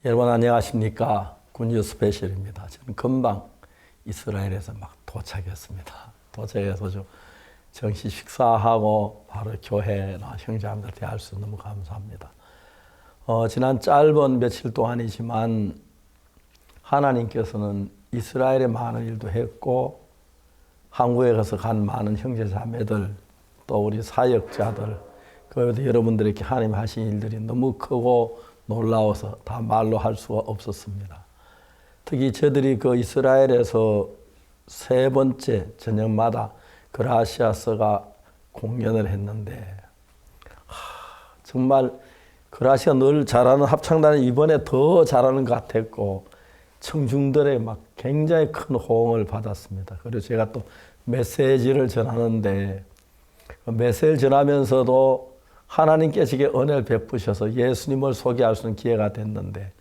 여러분 안녕하십니까? 군유 스페셜입니다. 저는 금방 이스라엘에서 막 도착했습니다. 도착해서 좀 정시 식사하고 바로 교회나 형제자매들 대할 수 너무 감사합니다. 지난 짧은 며칠 동안이지만 하나님께서는 이스라엘에 많은 일도 했고 한국에 가서 간 많은 형제자매들 또 우리 사역자들 그래도 여러분들에게 하나님 하신 일들이 너무 크고 놀라워서 다 말로 할 수가 없었습니다. 특히 저들이 그 이스라엘에서 세 번째 저녁마다 그라시아스가 공연을 했는데 정말 그라시아 늘 잘하는 합창단이 이번에 더 잘하는 것 같았고 청중들의 막 굉장히 큰 호응을 받았습니다. 그리고 제가 또 메시지를 전하는데 메시지를 전하면서도 하나님께서 은혜를 베푸셔서 예수님을 소개할 수 있는 기회가 됐는데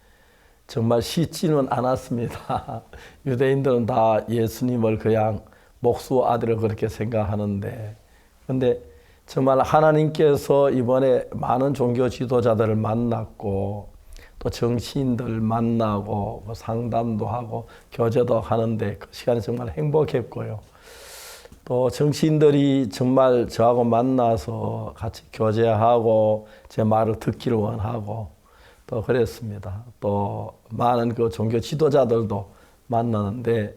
정말 쉽지는 않았습니다. 유대인들은 다 예수님을 그냥 목수 아들을 그렇게 생각하는데 근데 정말 하나님께서 이번에 많은 종교 지도자들을 만났고 또 정치인들 만나고 상담도 하고 교제도 하는데 그 시간이 정말 행복했고요. 또 정치인들이 정말 저하고 만나서 같이 교제하고 제 말을 듣기를 원하고 또 그랬습니다. 또 많은 그 종교 지도자들도 만나는데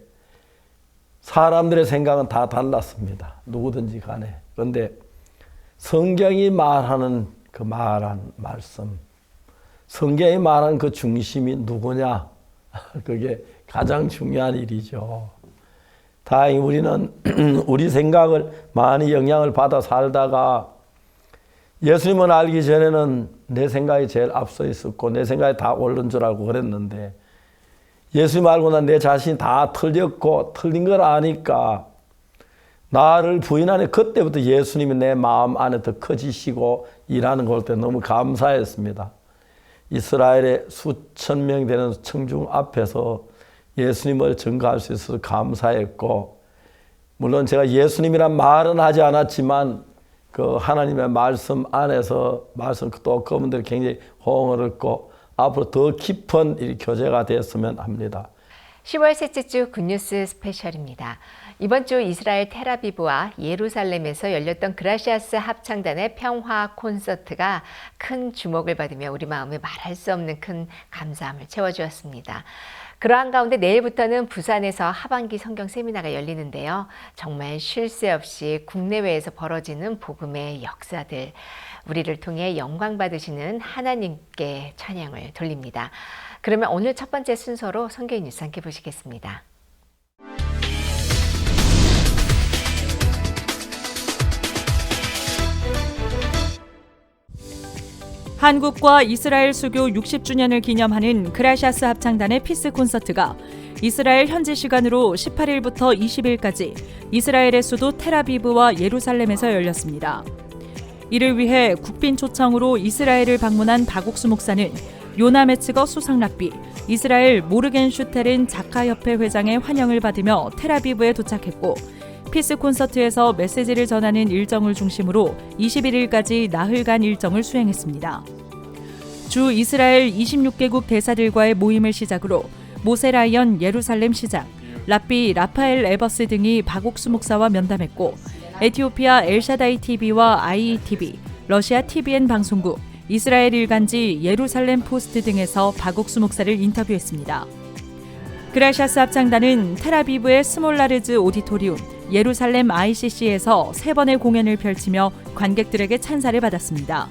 사람들의 생각은 다 달랐습니다. 누구든지 간에. 그런데 성경이 말하는 그 말한 말씀, 성경이 말하는 그 중심이 누구냐? 그게 가장 중요한 일이죠. 다행히 우리는 우리 생각을 많이 영향을 받아 살다가 예수님을 알기 전에는 내 생각이 제일 앞서 있었고 내 생각이 다 옳은 줄 알고 그랬는데 예수님 알고 난 내 자신이 다 틀렸고 틀린 걸 아니까 나를 부인하는 그때부터 예수님이 내 마음 안에 더 커지시고 일하는 걸 때 너무 감사했습니다. 이스라엘의 수천 명 되는 청중 앞에서 예수님을 증거할 수 있어서 감사했고 물론 제가 예수님이란 말은 하지 않았지만 그 하나님의 말씀 안에서 말씀 또 그분들이 굉장히 호응을 얻고 앞으로 더 깊은 이 교제가 되었으면 합니다. 10월 셋째 주 굿뉴스 스페셜입니다. 이번 주 이스라엘 텔아비브와 예루살렘에서 열렸던 그라시아스 합창단의 평화 콘서트가 큰 주목을 받으며 우리 마음에 말할 수 없는 큰 감사함을 채워주었습니다. 그러한 가운데 내일부터는 부산에서 하반기 성경 세미나가 열리는데요. 정말 쉴 새 없이 국내외에서 벌어지는 복음의 역사들, 우리를 통해 영광 받으시는 하나님께 찬양을 돌립니다. 그러면 오늘 첫 번째 순서로 성경 뉴스 함께 보시겠습니다. 한국과 이스라엘 수교 60주년을 기념하는 그라시아스 합창단의 피스 콘서트가 이스라엘 현지 시간으로 18일부터 20일까지 이스라엘의 수도 텔아비브와 예루살렘에서 열렸습니다. 이를 위해 국빈 초청으로 이스라엘을 방문한 박옥수 목사는 요나 메츠거 수상랍비, 이스라엘 모르겐슈테른 작가협회 회장의 환영을 받으며 텔아비브에 도착했고 피스 콘서트에서 메시지를 전하는 일정을 중심으로 21일까지 나흘간 일정을 수행했습니다. 주 이스라엘 26개국 대사들과의 모임을 시작으로 모세라이언 예루살렘 시장, 랍비 라파엘 에버스 등이 박옥수 목사와 면담했고 에티오피아 엘샤다이 TV와 IETV, 러시아 TVN 방송국, 이스라엘 일간지 예루살렘 포스트 등에서 박옥수 목사를 인터뷰했습니다. 그라시아스 합창단은 텔아비브의 스몰라르즈 오디토리움, 예루살렘 ICC에서 3번의 공연을 펼치며 관객들에게 찬사를 받았습니다.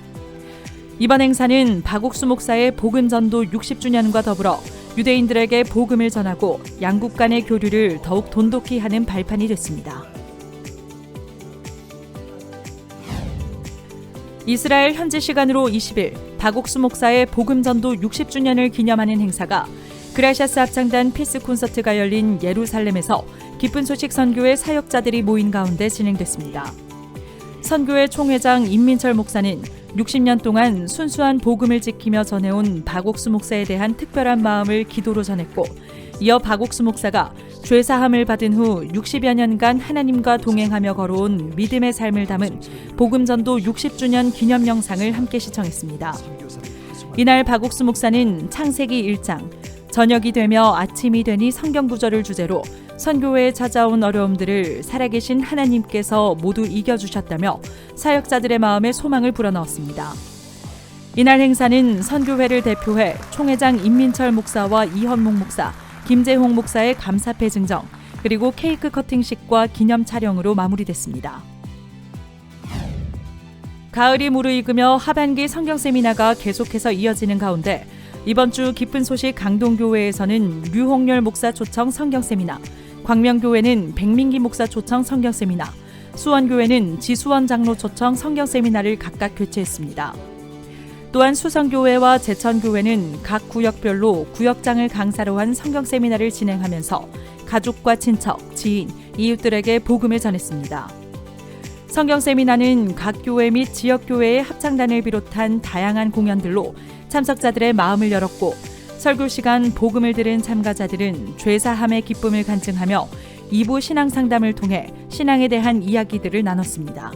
이번 행사는 박옥수 목사의 복음 전도 60주년과 더불어 유대인들에게 복음을 전하고 양국 간의 교류를 더욱 돈독히 하는 발판이 됐습니다. 이스라엘 현지 시간으로 20일 박옥수 목사의 복음 전도 60주년을 기념하는 행사가 그라시아스 합창단 피스 콘서트가 열린 예루살렘에서 기쁜 소식 선교회 사역자들이 모인 가운데 진행됐습니다. 선교회 총회장 임민철 목사는 60년 동안 순수한 복음을 지키며 전해온 박옥수 목사에 대한 특별한 마음을 기도로 전했고 이어 박옥수 목사가 죄사함을 받은 후 60여 년간 하나님과 동행하며 걸어온 믿음의 삶을 담은 복음전도 60주년 기념 영상을 함께 시청했습니다. 이날 박옥수 목사는 창세기 1장 저녁이 되며 아침이 되니 성경 구절을 주제로 선교회에 찾아온 어려움들을 살아계신 하나님께서 모두 이겨주셨다며 사역자들의 마음에 소망을 불어넣었습니다. 이날 행사는 선교회를 대표해 총회장 임민철 목사와 이현목 목사, 김재홍 목사의 감사패 증정, 그리고 케이크 커팅식과 기념 촬영으로 마무리됐습니다. 가을이 무르익으며 하반기 성경 세미나가 계속해서 이어지는 가운데 이번 주 기쁜 소식 강동교회에서는 류홍렬 목사 초청 성경 세미나, 광명교회는 백민기 목사 초청 성경 세미나, 수원교회는 지수원 장로 초청 성경 세미나를 각각 개최했습니다. 또한 수성교회와 제천교회는 각 구역별로 구역장을 강사로 한 성경 세미나를 진행하면서 가족과 친척, 지인, 이웃들에게 복음을 전했습니다. 성경 세미나는 각 교회 및 지역교회의 합창단을 비롯한 다양한 공연들로 참석자들의 마음을 열었고 설교 시간 복음을 들은 참가자들은 죄사함의 기쁨을 간증하며 2부 신앙 상담을 통해 신앙에 대한 이야기들을 나눴습니다.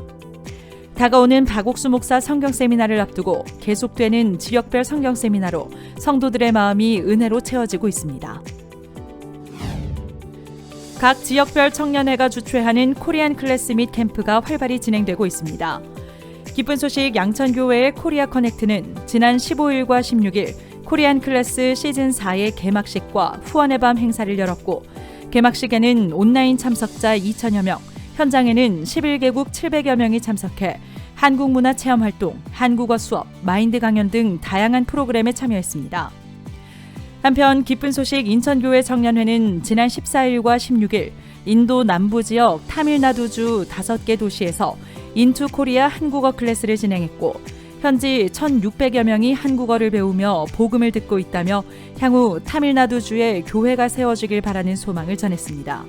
다가오는 박옥수 목사 성경 세미나를 앞두고 계속되는 지역별 성경 세미나로 성도들의 마음이 은혜로 채워지고 있습니다. 각 지역별 청년회가 주최하는 코리안 클래스 및 캠프가 활발히 진행되고 있습니다. 기쁜 소식 양천교회의 코리아 커넥트는 지난 15일과 16일 코리안 클래스 시즌 4의 개막식과 후원의 밤 행사를 열었고 개막식에는 온라인 참석자 2,000여 명, 현장에는 11개국 700여 명이 참석해 한국 문화 체험 활동, 한국어 수업, 마인드 강연 등 다양한 프로그램에 참여했습니다. 한편 기쁜 소식 인천교회 청년회는 지난 14일과 16일 인도 남부 지역 타밀나두주 5개 도시에서 인투 코리아 한국어 클래스를 진행했고 현지 1,600여 명이 한국어를 배우며 복음을 듣고 있다며 향후 타밀나두주에 교회가 세워지길 바라는 소망을 전했습니다.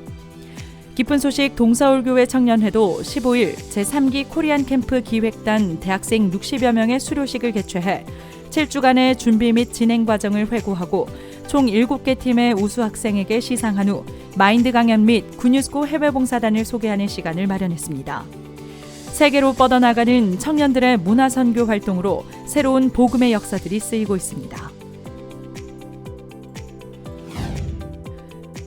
기쁜 소식 동서울교회 청년회도 15일 제3기 코리안 캠프 기획단 대학생 60여 명의 수료식을 개최해 7주간의 준비 및 진행 과정을 회고하고 총 7개 팀의 우수 학생에게 시상한 후 마인드 강연 및 군유스코 해외봉사단을 소개하는 시간을 마련했습니다. 세계로 뻗어나가는 청년들의 문화선교 활동으로 새로운 복음의 역사들이 쓰이고 있습니다.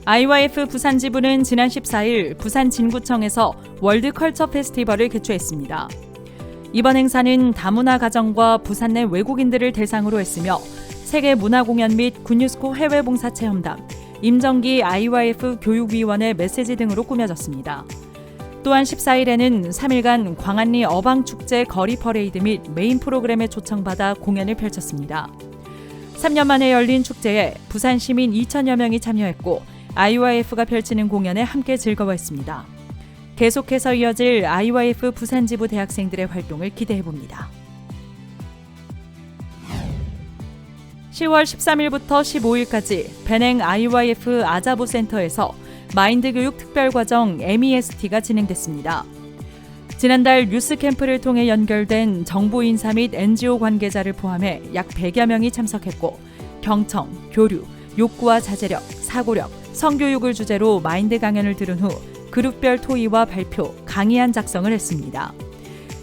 IYF 부산지부는 지난 14일 부산 진구청에서 월드 컬처 페스티벌을 개최했습니다. 이번 행사는 다문화 가정과 부산 내 외국인들을 대상으로 했으며 세계 문화공연 및 군유스코 해외봉사 체험담, 임정기 IYF 교육위원회 메시지 등으로 꾸며졌습니다. 또한 14일에는 3일간 광안리 어방축제 거리 퍼레이드 및 메인 프로그램에 초청받아 공연을 펼쳤습니다. 3년 만에 열린 축제에 부산 시민 2,000여 명이 참여했고 IYF가 펼치는 공연에 함께 즐거워했습니다. 계속해서 이어질 IYF 부산지부 대학생들의 활동을 기대해봅니다. 10월 13일부터 15일까지 배냉 IYF 아자보 센터에서 마인드 교육 특별과정 MEST가 진행됐습니다. 지난달 뉴스 캠프를 통해 연결된 정부 인사 및 NGO 관계자를 포함해 약 100여 명이 참석했고 경청, 교류, 욕구와 자제력, 사고력, 성교육을 주제로 마인드 강연을 들은 후 그룹별 토의와 발표, 강의안 작성을 했습니다.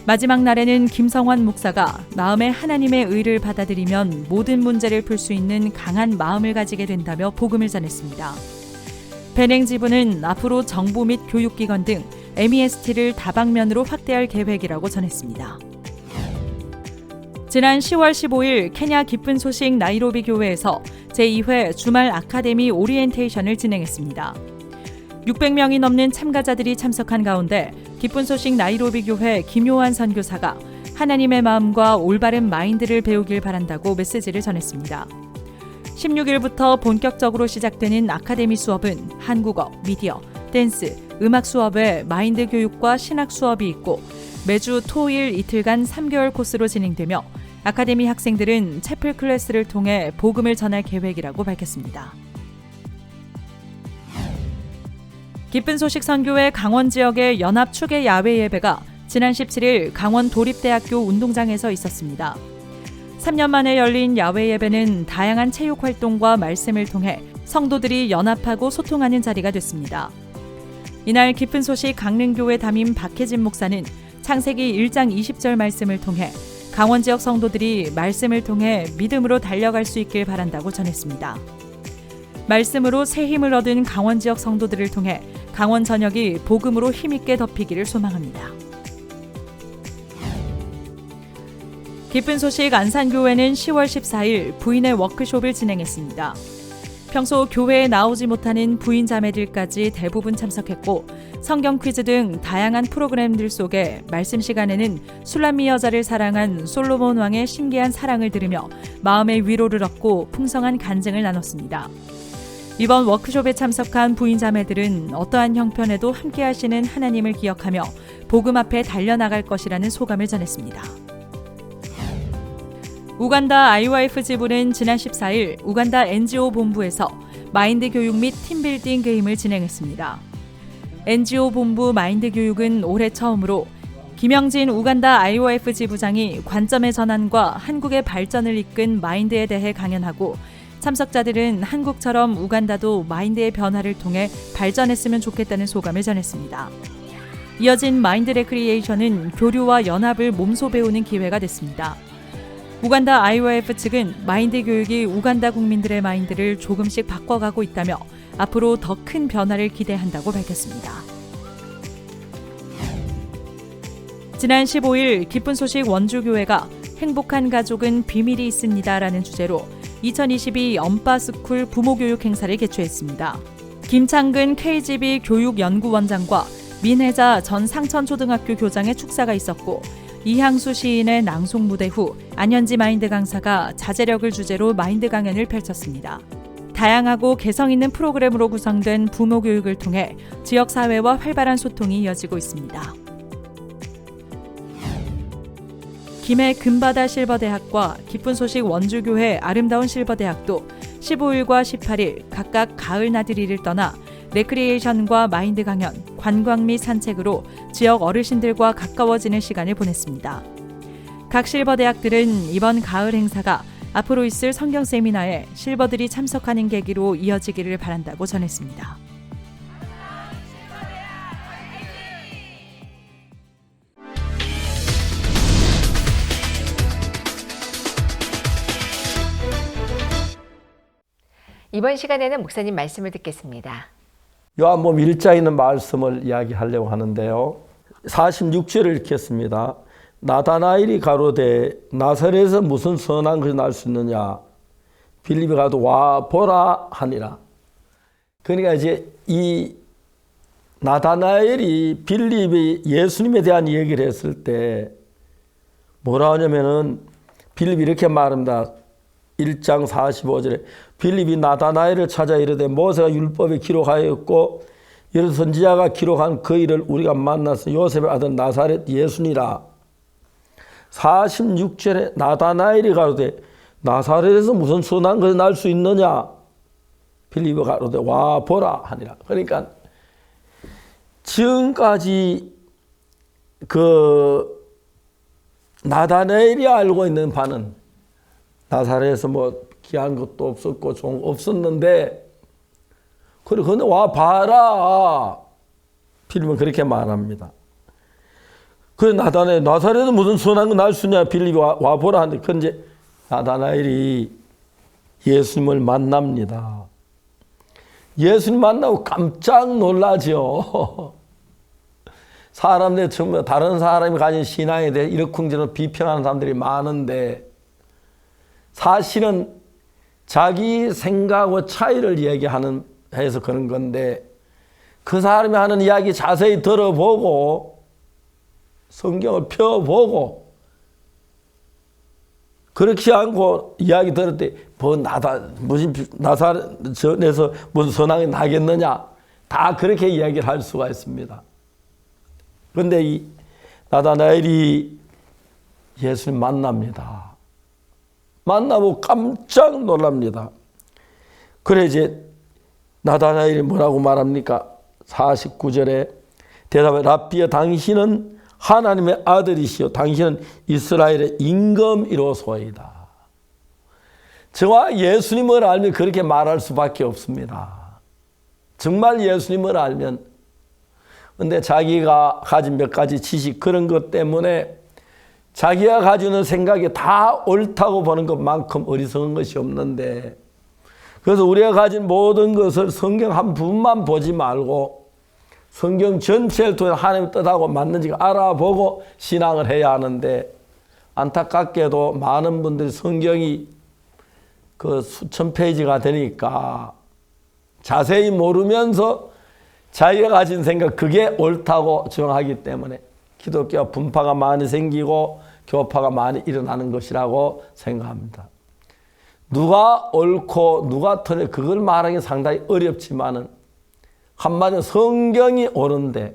마지막 날에는 김성환 목사가 마음에 하나님의 의를 받아들이면 모든 문제를 풀 수 있는 강한 마음을 가지게 된다며 복음을 전했습니다. 배냉 지부는 앞으로 정부 및 교육기관 등 MEST를 다방면으로 확대할 계획이라고 전했습니다. 지난 10월 15일 케냐 기쁜 소식 나이로비 교회에서 제2회 주말 아카데미 오리엔테이션을 진행했습니다. 600명이 넘는 참가자들이 참석한 가운데 기쁜 소식 나이로비 교회 김요한 선교사가 하나님의 마음과 올바른 마인드를 배우길 바란다고 메시지를 전했습니다. 16일부터 본격적으로 시작되는 아카데미 수업은 한국어, 미디어, 댄스, 음악 수업에 마인드 교육과 신학 수업이 있고 매주 토일 이틀간 3개월 코스로 진행되며 아카데미 학생들은 채플 클래스를 통해 복음을 전할 계획이라고 밝혔습니다. 기쁜 소식 선교회 강원 지역의 연합 추계 야외 예배가 지난 17일 강원 도립대학교 운동장에서 있었습니다. 3년 만에 열린 야외 예배는 다양한 체육 활동과 말씀을 통해 성도들이 연합하고 소통하는 자리가 됐습니다. 이날 기쁜 소식 강릉교회 담임 박혜진 목사는 창세기 1장 20절 말씀을 통해 강원 지역 성도들이 말씀을 통해 믿음으로 달려갈 수 있길 바란다고 전했습니다. 말씀으로 새 힘을 얻은 강원 지역 성도들을 통해 강원 전역이 복음으로 힘있게 덮이기를 소망합니다. 기쁜 소식 안산교회는 10월 14일 부인의 워크숍을 진행했습니다. 평소 교회에 나오지 못하는 부인 자매들까지 대부분 참석했고 성경 퀴즈 등 다양한 프로그램들 속에 말씀 시간에는 술람미 여자를 사랑한 솔로몬 왕의 신기한 사랑을 들으며 마음의 위로를 얻고 풍성한 간증을 나눴습니다. 이번 워크숍에 참석한 부인 자매들은 어떠한 형편에도 함께 하시는 하나님을 기억하며 복음 앞에 달려나갈 것이라는 소감을 전했습니다. 우간다 IYF 지부는 지난 14일 우간다 NGO 본부에서 마인드 교육 및 팀빌딩 게임을 진행했습니다. NGO 본부 마인드 교육은 올해 처음으로 김영진 우간다 IYF 지부장이 관점의 전환과 한국의 발전을 이끈 마인드에 대해 강연하고 참석자들은 한국처럼 우간다도 마인드의 변화를 통해 발전했으면 좋겠다는 소감을 전했습니다. 이어진 마인드 레크리에이션은 교류와 연합을 몸소 배우는 기회가 됐습니다. 우간다 IYF 측은 마인드 교육이 우간다 국민들의 마인드를 조금씩 바꿔가고 있다며 앞으로 더 큰 변화를 기대한다고 밝혔습니다. 지난 15일 기쁜 소식 원주교회가 행복한 가족은 비밀이 있습니다라는 주제로 2022 엄빠스쿨 부모교육 행사를 개최했습니다. 김창근 KGB 교육연구원장과 민혜자 전 상천초등학교 교장의 축사가 있었고 이향수 시인의 낭송 무대 후 안현지 마인드 강사가 자제력을 주제로 마인드 강연을 펼쳤습니다. 다양하고 개성 있는 프로그램으로 구성된 부모 교육을 통해 지역사회와 활발한 소통이 이어지고 있습니다. 김해 금바다 실버대학과 기쁜 소식 원주교회 아름다운 실버대학도 15일과 18일 각각 가을 나들이를 떠나 레크리에이션과 마인드 강연, 관광 및 산책으로 지역 어르신들과 가까워지는 시간을 보냈습니다. 각 실버대학들은 이번 가을 행사가 앞으로 있을 성경 세미나에 실버들이 참석하는 계기로 이어지기를 바란다고 전했습니다. 이번 시간에는 목사님 말씀을 듣겠습니다. 요한복음 1장에 있는 말씀을 이야기하려고 하는데요. 46절을 읽겠습니다. 나다나엘이 가로되 나사렛에서 무슨 선한 것이 날 수 있느냐. 빌립이 가도 와 보라 하니라. 그러니까 이제 이 나다나엘이 빌립이 예수님에 대한 얘기를 했을 때 뭐라 하냐면은 빌립이 이렇게 말합니다. 1장 45절에 빌립이 나다나엘을 찾아 이르되 모세가 율법에 기록하였고 여러 선지자가 기록한 그 일을 우리가 만나서 요셉의 아들 나사렛 예수니라. 46절에 나다나엘이 가로되 나사렛에서 무슨 선한 것이 날 수 있느냐. 빌립이 가로되 와 보라 하니라. 그러니까 지금까지 그 나다나엘이 알고 있는 바는 나사렛에서 뭐 귀한 것도 없었고 좀 없었는데 그래 근데 와 봐라. 빌립은 그렇게 말합니다. 그 나사렛에서 무슨 선한 거 날 수 있냐. 빌립이 와 보라 하는데 그 이제 나다나엘이 예수님을 만납니다. 예수님 만나고 깜짝 놀라죠. 사람들 전부 다른 사람이 가진 신앙에 대해 이러쿵저러 비평하는 사람들이 많은데 사실은 자기 생각과 차이를 얘기하는 해서 그런 건데 그 사람이 하는 이야기 자세히 들어보고 성경을 펴보고 그렇지 않고 이야기 들을 때 뭐 무슨 나사렛에서 무슨 선악이 나겠느냐 다 그렇게 이야기를 할 수가 있습니다. 그런데 이 나다나엘이 예수님 만납니다. 만나고 깜짝 놀랍니다. 그래 이제 나다나엘이 뭐라고 말합니까? 49절에 대답해 랍비여 당신은 하나님의 아들이시요 당신은 이스라엘의 임금이로소이다. 저와 예수님을 알면 그렇게 말할 수밖에 없습니다. 정말 예수님을 알면 근데 자기가 가진 몇 가지 지식 그런 것 때문에 자기가 가지고 있는 생각이 다 옳다고 보는 것만큼 어리석은 것이 없는데, 그래서 우리가 가진 모든 것을 성경 한 부분만 보지 말고 성경 전체를 통해 하나님 뜻하고 맞는지 알아보고 신앙을 해야 하는데, 안타깝게도 많은 분들이 성경이 그 수천 페이지가 되니까 자세히 모르면서 자기가 가진 생각, 그게 옳다고 주장하기 때문에 기독교와 분파가 많이 생기고 교파가 많이 일어나는 것이라고 생각합니다. 누가 옳고 누가 틀려, 그걸 말하기 상당히 어렵지만은, 한마디로 성경이 옳은데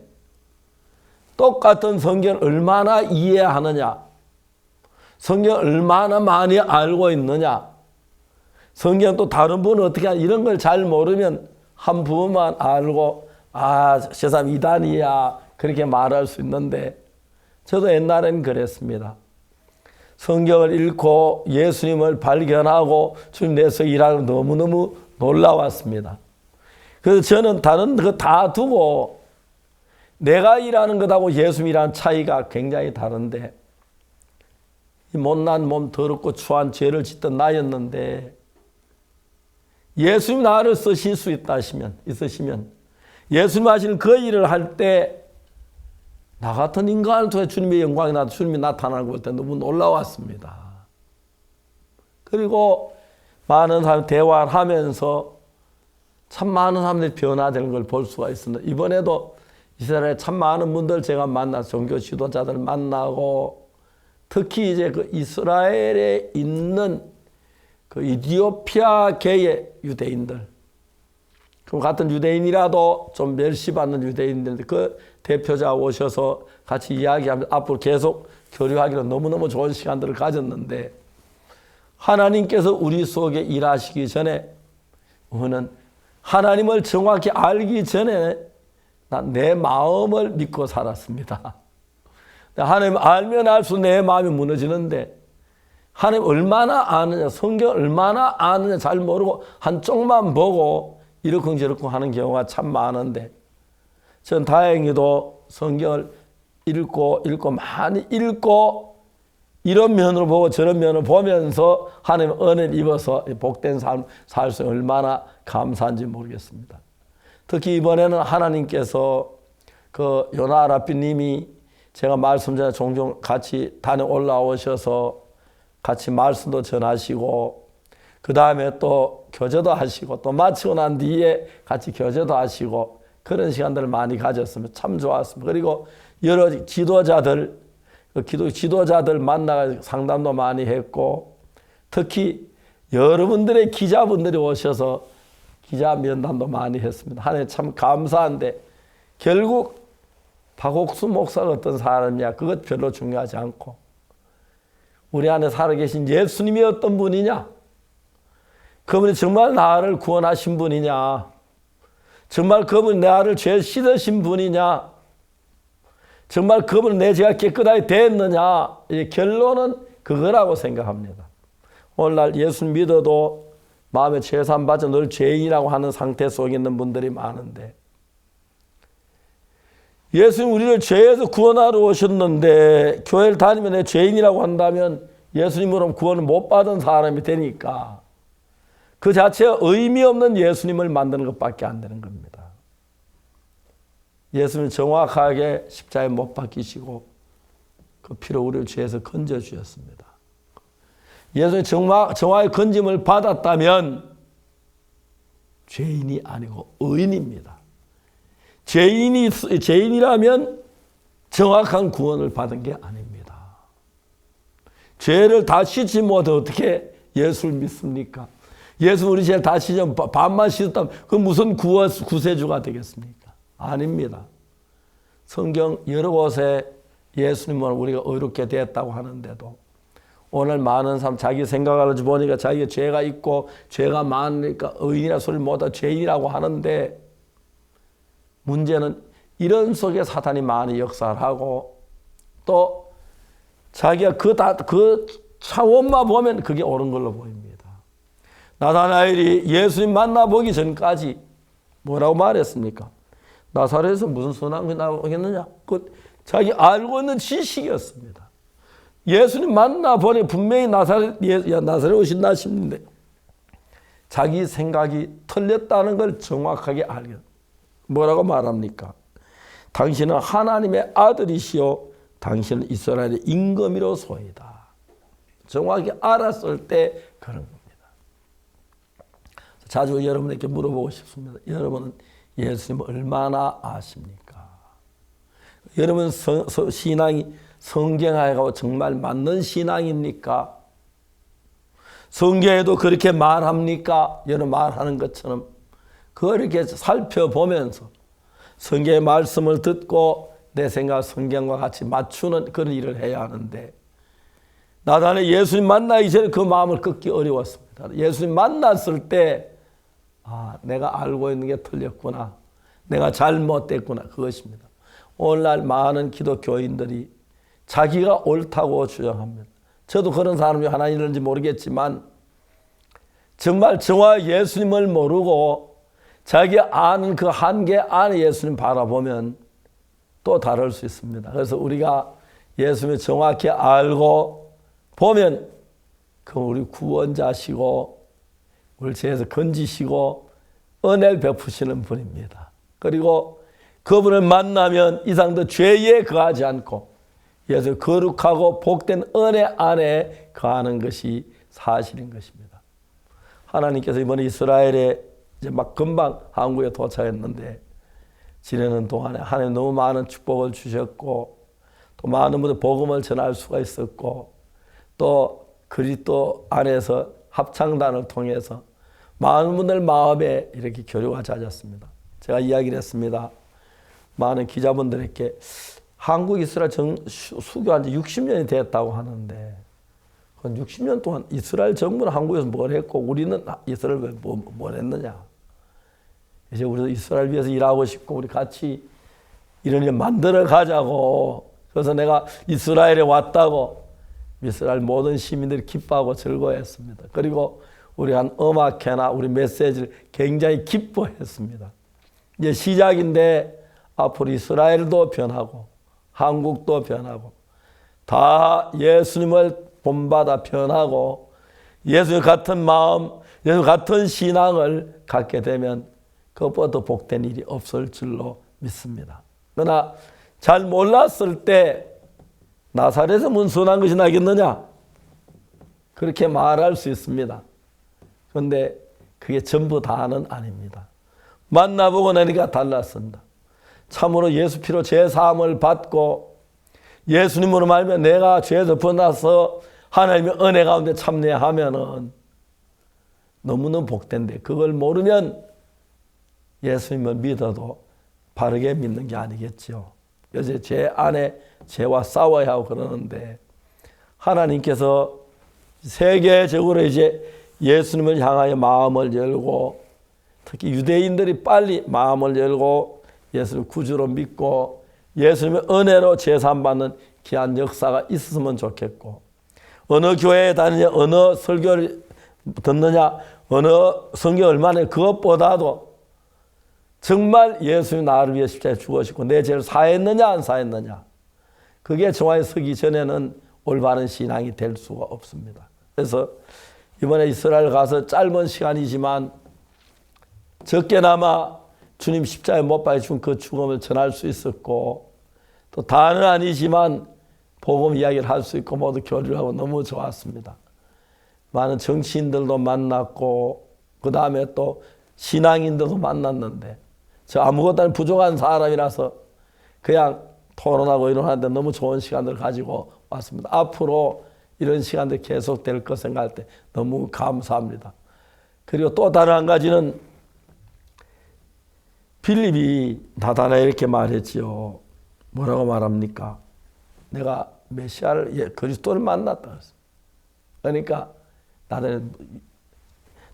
똑같은 성경을 얼마나 이해하느냐, 성경을 얼마나 많이 알고 있느냐, 성경 또 다른 분은 어떻게 하냐, 이런 걸 잘 모르면 한 부분만 알고 저 사람 이단이야 그렇게 말할 수 있는데, 저도 옛날엔 그랬습니다. 성경을 읽고 예수님을 발견하고 주님 내서 일하는 너무너무 놀라웠습니다. 그래서 저는 다른 거 다 두고 내가 일하는 것하고 예수님 일하는 차이가 굉장히 다른데, 이 못난 몸 더럽고 추한 죄를 짓던 나였는데 예수님 나를 쓰실 수 있으시면 예수님 하시는 그 일을 할 때 나 같은 인간을 통해 주님의 영광이 나타나고 주님이 나타나는 걸 볼 때 너무 놀라웠습니다. 그리고 많은 사람 대화를 하면서 참 많은 사람들이 변화되는 걸 볼 수가 있습니다. 이번에도 이스라엘에 참 많은 분들 제가 만나서 종교 지도자들 만나고, 특히 이제 그 이스라엘에 있는 그 이디오피아계의 유대인들, 그 같은 유대인이라도 좀 멸시받는 유대인들, 그 대표자 오셔서 같이 이야기하면서 앞으로 계속 교류하기로 너무너무 좋은 시간들을 가졌는데, 하나님께서 우리 속에 일하시기 전에 우리는 하나님을 정확히 알기 전에 내 마음을 믿고 살았습니다. 하나님 알면 알수록 내 마음이 무너지는데, 하나님 얼마나 아느냐, 성경 얼마나 아느냐 잘 모르고 한쪽만 보고 이러쿵저러쿵 하는 경우가 참 많은데, 전 다행히도 성경을 읽고 많이 읽고 이런 면으로 보고 저런 면을 보면서 하나님 은혜를 입어서 복된 삶 살 수 얼마나 감사한지 모르겠습니다. 특히 이번에는 하나님께서 그 요나 아라피 님이 제가 말씀 전에 종종 같이 단에 올라오셔서 같이 말씀도 전하시고, 그 다음에 또 교제도 하시고, 또 마치고 난 뒤에 같이 교제도 하시고, 그런 시간들을 많이 가졌으면 참 좋았습니다. 그리고 여러 지도자들, 기독 지도자들 만나서 상담도 많이 했고, 특히 여러분들의 기자분들이 오셔서 기자 면담도 많이 했습니다. 하나님 참 감사한데, 결국 박옥수 목사가 어떤 사람이냐, 그것 별로 중요하지 않고 우리 안에 살아계신 예수님이 어떤 분이냐, 그분이 정말 나를 구원하신 분이냐, 정말 그분이 나를 죄 씻으신 분이냐, 정말 그분은 내 죄가 깨끗하게 됐느냐, 결론은 그거라고 생각합니다. 오늘날 예수 믿어도 마음에 죄산 받아 늘 죄인이라고 하는 상태 속에 있는 분들이 많은데, 예수님 우리를 죄에서 구원하러 오셨는데 교회를 다니면 내 죄인이라고 한다면 예수님으로 구원을 못 받은 사람이 되니까 그 자체가 의미 없는 예수님을 만드는 것밖에 안 되는 겁니다. 예수님 정확하게 십자가에 못 박히시고 그 피로 우리를 죄에서 건져주셨습니다. 예수님이 정확히 건짐을 받았다면 죄인이 아니고 의인입니다. 죄인이라면 정확한 구원을 받은 게 아닙니다. 죄를 다 씻지 못해 어떻게 예수를 믿습니까? 예수 우리 죄를 다 씻으면 반만 씻었다면 그 무슨 구세주가 되겠습니까? 아닙니다. 성경 여러 곳에 예수님을 우리가 의롭게 되었다고 하는데도 오늘 많은 사람 자기 생각을 보니까 자기가 죄가 있고 죄가 많으니까 의인이라 소리를 못하고 죄인이라고 하는데, 문제는 이런 속에 사탄이 많이 역사를 하고 또 자기가 그 차원만 보면 그게 옳은 걸로 보입니다. 나다나엘이 예수님 만나보기 전까지 뭐라고 말했습니까? 나사렛에서 무슨 선한 게 나오겠느냐? 그 자기 알고 있는 지식이었습니다. 예수님 만나보니 분명히 나사렛 오신다 싶는데 자기 생각이 틀렸다는 걸 정확하게 알게. 뭐라고 말합니까? 당신은 하나님의 아들이시오. 당신은 이스라엘의 임금이로소이다. 정확히 알았을 때 그런 겁니다. 자주 여러분에게 물어보고 싶습니다. 여러분은 예수님을 얼마나 아십니까? 여러분 신앙이 성경하고 정말 맞는 신앙입니까? 성경에도 그렇게 말합니까? 여러분 말하는 것처럼 그걸 이렇게 살펴보면서 성경의 말씀을 듣고 내 생각 성경과 같이 맞추는 그런 일을 해야 하는데 나단에 예수님 만나기 전에 그 마음을 끊기 어려웠습니다. 예수님 만났을 때 내가 알고 있는 게 틀렸구나. 내가 잘못됐구나. 그것입니다. 오늘날 많은 기독교인들이 자기가 옳다고 주장합니다. 저도 그런 사람이 하나 있는지 모르겠지만 정말 저와 예수님을 모르고 자기 아는 그 한계 안에 예수님 바라보면 또 다를 수 있습니다. 그래서 우리가 예수님을 정확히 알고 보면 그 우리 구원자시고 우리 죄에서 건지시고 은혜를 베푸시는 분입니다. 그리고 그분을 만나면 이상도 죄에 거하지 않고 예수 거룩하고 복된 은혜 안에 거하는 것이 사실인 것입니다. 하나님께서 이번에 이스라엘에 이제 막 금방 한국에 도착했는데 지내는 동안에 하나님 너무 많은 축복을 주셨고 또 많은 분들 복음을 전할 수가 있었고 또 그리스도 안에서 합창단을 통해서 많은 분들 마음에 이렇게 교류가 잦았습니다. 제가 이야기를 했습니다. 많은 기자분들에게 한국 이스라엘 수교한 지 60년이 됐다고 하는데 60년 동안 이스라엘 정부는 한국에서 뭘 했고 우리는 이스라엘 왜 뭘 했느냐. 이제 우리도 이스라엘 위해서 일하고 싶고 우리 같이 이런 일 만들어 가자고. 그래서 내가 이스라엘에 왔다고 이스라엘 모든 시민들이 기뻐하고 즐거워했습니다. 그리고 우리 한 음악회나 우리 메시지를 굉장히 기뻐했습니다. 이제 시작인데 앞으로 이스라엘도 변하고 한국도 변하고 다 예수님을 본받아 변하고 예수님 같은 마음, 예수 같은 신앙을 갖게 되면 그것보다 더 복된 일이 없을 줄로 믿습니다. 그러나 잘 몰랐을 때 나사렛에서 무슨 선한 것이 나겠느냐? 그렇게 말할 수 있습니다. 그런데 그게 전부 다는 아닙니다. 만나보고 나니까 달랐습니다. 참으로 예수 피로 죄사함을 받고 예수님으로 말하면 내가 죄에서 벗어나서 하나님의 은혜 가운데 참여하면은 너무너무 복된데 그걸 모르면 예수님을 믿어도 바르게 믿는 게 아니겠죠. 요새 죄 안에 죄와 싸워야 하고 그러는데 하나님께서 세계적으로 이제 예수님을 향하여 마음을 열고 특히 유대인들이 빨리 마음을 열고 예수를 구주로 믿고 예수님의 은혜로 제사함 받는 귀한 역사가 있었으면 좋겠고 어느 교회에 다니냐 어느 설교를 듣느냐 어느 성경 얼마나 그것보다도 정말 예수님이 나를 위해 십자가에 죽으시고 내 죄를 사했느냐 안 사했느냐 그게 정확히 서기 전에는 올바른 신앙이 될 수가 없습니다. 그래서 이번에 이스라엘 가서 짧은 시간이지만 적게나마 주님 십자가에 못 박혀 죽은 그 죽음을 전할 수 있었고 또 다는 아니지만 복음 이야기를 할 수 있고 모두 교류를 하고 너무 좋았습니다. 많은 정치인들도 만났고 그 다음에 또 신앙인들도 만났는데 저 아무것도 아닌 부족한 사람이라서 그냥 토론하고 이러는데 너무 좋은 시간을 가지고 왔습니다. 앞으로 이런 시간들이 계속될 것 생각할 때 너무 감사합니다. 그리고 또 다른 한 가지는 빌립이 나다나에 이렇게 말했지요. 뭐라고 말합니까? 내가 메시아를 그리스도를 만났다. 그러니까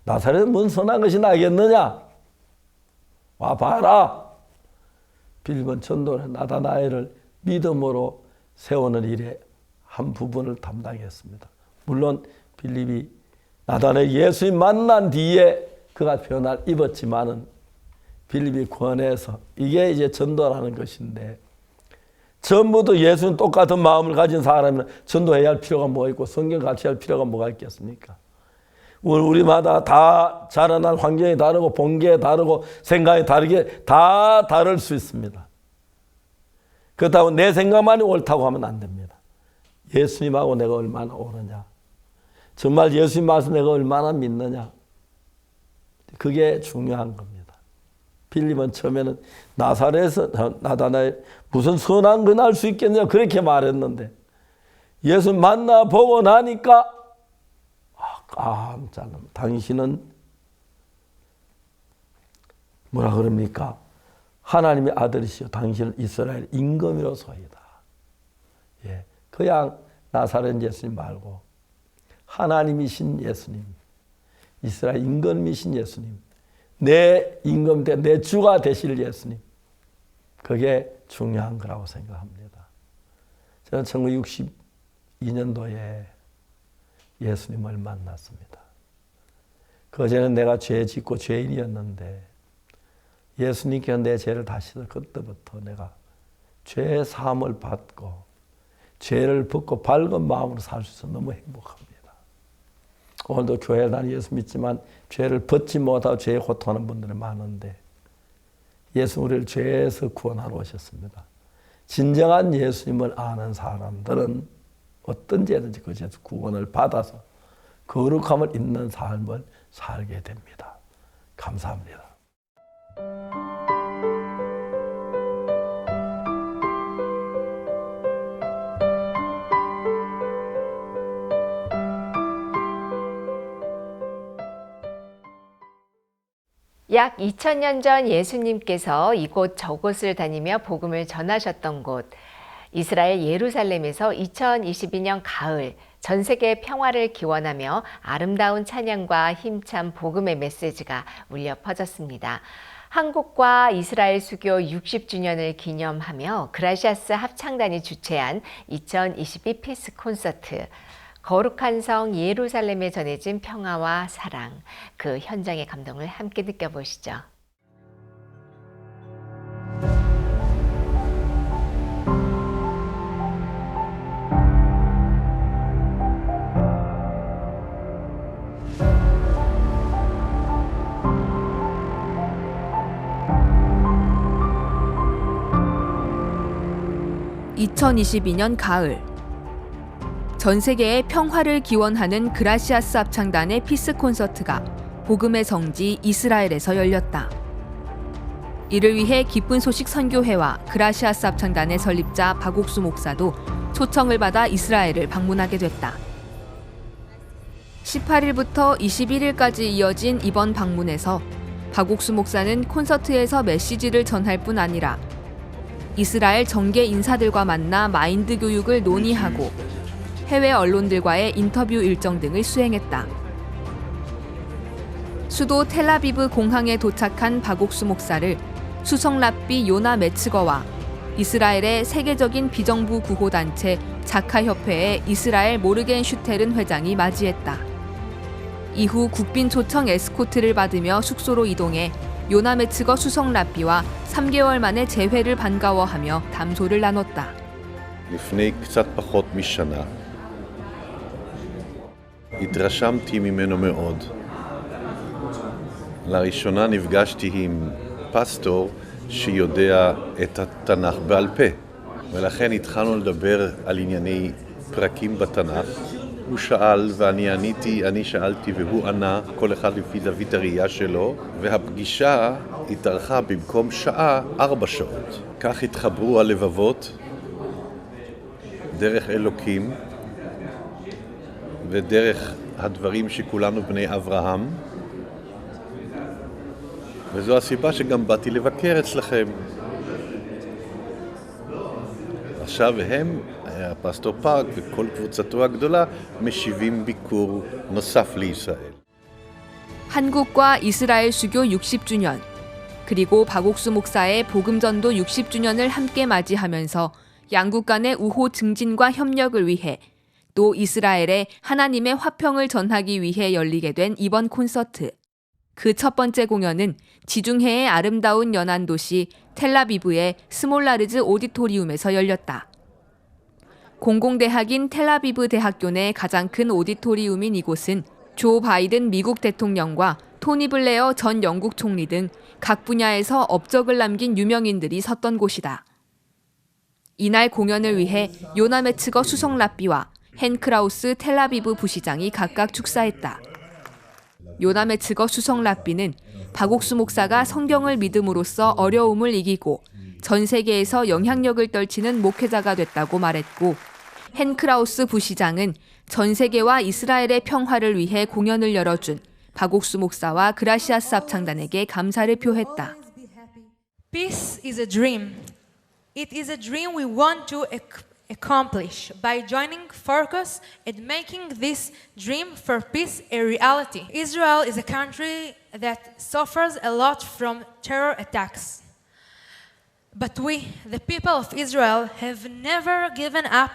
나사렛은 뭔 선한 것이 나겠느냐? 와 봐라. 빌립은 전도는 나다나엘을 믿음으로 세우는 일에 한 부분을 담당했습니다. 물론 빌립이 나다나엘 예수님 만난 뒤에 그가 변화를 입었지만은 빌립이 권해서 이게 이제 전도라는 것인데 전부 다 예수님 똑같은 마음을 가진 사람이면 전도해야 할 필요가 뭐가 있고 성경 같이 할 필요가 뭐가 있겠습니까? 우리마다 다 자라난 환경이 다르고 본계가 다르고 생각이 다르게 다 다를 수 있습니다. 그렇다고 내 생각만이 옳다고 하면 안 됩니다. 예수님하고 내가 얼마나 옳으냐, 정말 예수님 말씀 내가 얼마나 믿느냐, 그게 중요한 겁니다. 빌립은 처음에는 나사렛에서 나타나에 무슨 선한 건 할 수 있겠냐 그렇게 말했는데 예수 만나보고 나니까 깜짝 놀랐다. 당신은 뭐라 그럽니까? 하나님의 아들이시오. 당신은 이스라엘 임금이로소이다. 예, 그냥 나사렛 예수님 말고 하나님이신 예수님, 이스라엘 임금이신 예수님, 내 임금 내 주가 되실 예수님, 그게 중요한 거라고 생각합니다. 저는 1962년도에 예수님을 만났습니다. 그전에는 내가 죄 짓고 죄인이었는데 예수님께서 내 죄를 다시서 그때부터 내가 죄 사함을 받고 죄를 벗고 밝은 마음으로 살 수 있어서 너무 행복합니다. 오늘도 교회에 다니 예수 믿지만 죄를 벗지 못하고 죄에 고통하는 분들이 많은데 예수 우리를 죄에서 구원하러 오셨습니다. 진정한 예수님을 아는 사람들은 어떤 죄든지 그 죄에서 구원을 받아서 거룩함을 잇는 삶을 살게 됩니다. 감사합니다. 약 2000년 전 예수님께서 이곳 저곳을 다니며 복음을 전하셨던 곳, 이스라엘 예루살렘에서 2022년 가을 전 세계 평화를 기원하며 아름다운 찬양과 힘찬 복음의 메시지가 울려 퍼졌습니다. 한국과 이스라엘 수교 60주년을 기념하며 그라시아스 합창단이 주최한 2022 피스 콘서트, 거룩한 성 예루살렘에 전해진 평화와 사랑, 그 현장의 감동을 함께 느껴보시죠. (2022년) 가을, 전 세계의 평화를 기원하는 그라시아스 합창단의 피스 콘서트가 복음의 성지 이스라엘에서 열렸다. 이를 위해 기쁜 소식 선교회와 그라시아스 합창단의 설립자 박옥수 목사도 초청을 받아 이스라엘을 방문하게 됐다. 18일부터 21일까지 이어진 이번 방문에서 박옥수 목사는 콘서트에서 메시지를 전할 뿐 아니라 이스라엘 정계 인사들과 만나 마인드 교육을 논의하고 해외 언론들과의 인터뷰 일정 등을 수행했다. 수도 텔아비브 공항에 도착한 박옥수 목사를 수석 랍비 요나 메츠거와 이스라엘의 세계적인 비정부 구호단체 자카협회의 이스라엘 모르겐 슈테른 회장이 맞이했다. 이후 국빈 초청 에스코트를 받으며 숙소로 이동해 요나 메츠거 수석 랍비와 3개월 만에 재회를 반가워하며 담소를 나눴다. לפני קצת פחות משנה התרשמתי ממנו מאוד. לראשונה נפגשתי עם פסטור שיודע את התנ"ך בעל פה, ולכן התחלנו לדבר על ענייני פרקים בתנ"ך. הוא שאל ואני עניתי, אני שאלתי והוא ענה, כל אחד לפי זווית הראייה שלו, והפגישה התארכה במקום שעה 4 שעות. כך התחברו הלבבות דרך אלוקים ודרך הדברים שכולנו בני אברהם, וזו הסיבה שגם באתי לבקר אצלכם. עכשיו הם, הפסטור פארק וכל קבוצתו הגדולה, משיבים ביקור נוסף לישראל. 한국과 이스라엘 수교 60주년, 그리고 박옥수 목사의 복음전도 60주년을 함께 맞이하면서 양국 간의 우호 증진과 협력을 위해 또 이스라엘에 하나님의 화평을 전하기 위해 열리게 된 이번 콘서트. 그 첫 번째 공연은 지중해의 아름다운 연안 도시 텔라비브의 스몰라르즈 오디토리움에서 열렸다. 공공대학인 텔라비브 대학교 내 가장 큰 오디토리움인 이곳은 조 바이든 미국 대통령과 토니 블레어 전 영국 총리 등 각 분야에서 업적을 남긴 유명인들이 섰던 곳이다. 이날 공연을 위해 요나 메츠거 수석 랍비와 헨 크라우스 텔라비브 부시장이 각각 축사했다. 요나 메츠거 수석 랍비는 박옥수 목사가 성경을 믿음으로써 어려움을 이기고 전 세계에서 영향력을 떨치는 목회자가 됐다고 말했고, 헨 크라우스 부시장은 전 세계와 이스라엘의 평화를 위해 공연을 열어준 박옥수 목사와 그라시아스 합창단에게 감사를 표했다. Peace is a dream. It is a dream we want to accomplish by joining focus and making this dream for peace a reality. Israel is a country that suffers a lot from terror attacks. But we, the people of Israel, have never given up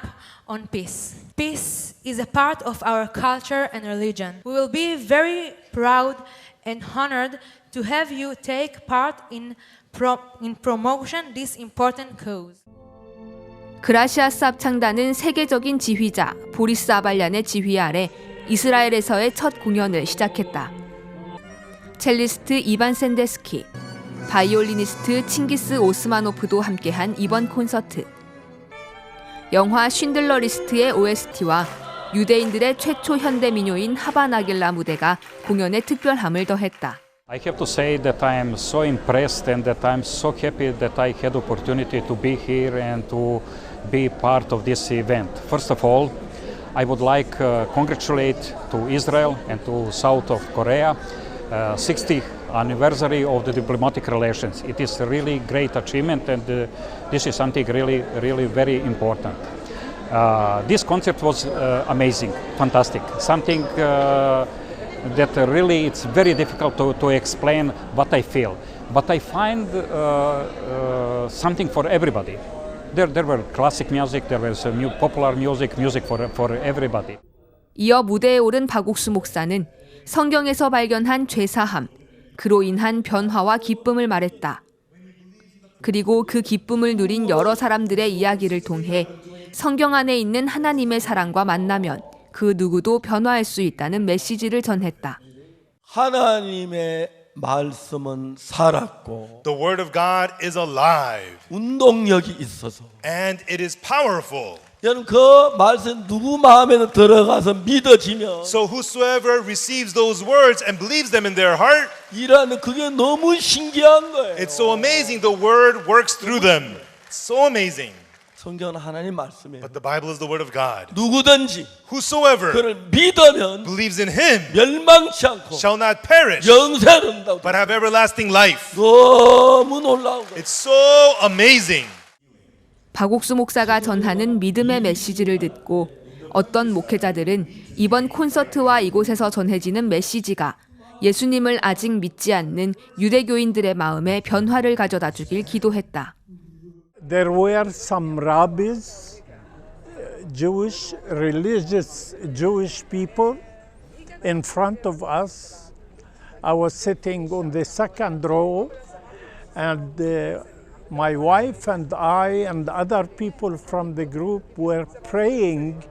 on peace. Peace is a part of our culture and religion. We will be very proud and honored to have you take part in promotion this important cause. 그라시아스 합창단은 세계적인 지휘자 보리스 아발얀의 지휘 아래 이스라엘에서의 첫 공연을 시작했다. 첼리스트 이반 샌데스키, 바이올리니스트 칭기스 오스마노프도 함께한 이번 콘서트. 영화 쉰들러 리스트의 OST와 유대인들의 최초 현대 민요인 하바나길라 무대가 공연에 특별함을 더했다. I have to say that I am so impressed and that I'm so happy that I had opportunity to be here and to be part of this event. First of all, I would like to congratulate to Israel and to South of Korea 60th anniversary of the diplomatic relations. It is a really great achievement and this is something really very important. This concert was amazing, fantastic, something that really it's very difficult to explain what I feel, but I find something for everybody. There were classic music, there was new popular music for everybody. 이어 무대에 오른 박옥수 목사는 성경에서 발견한 죄사함, 그로 인한 변화와 기쁨을 말했다. 그리고 그 기쁨을 누린 여러 사람들의 이야기를 통해 성경 안에 있는 하나님의 사랑과 만나면 그 누구도 변화할 수 있다는 메시지를 전했다. 하나님의 말씀은 살았고 The word of God is alive 운동력이 있어서 and it is powerful. 여러분 그 말씀 누구 마음에는 들어가서 믿어지면 So whosoever receives those words and believes them in their heart, 이라는 그게 너무 신기한 거예요. it's so amazing the word works through them. It's so amazing. 성경은 하나님 말씀이에요. But the Bible is the word of God. 누구든지 Whosoever 그를 믿으면 believes in him 멸망치 않고 shall not perish 영생을 얻는다고. but have everlasting life. 너무 놀라운 거예요. It's so amazing. 박옥수 목사가 전하는 믿음의 메시지를 듣고 어떤 목회자들은 이번 콘서트와 이곳에서 전해지는 메시지가 예수님을 아직 믿지 않는 유대교인들의 마음에 변화를 가져다 주길 기도했다. There were some rabbis, Jewish, religious Jewish people in front of us. I was sitting on the second row and my wife and I and other people from the group were praying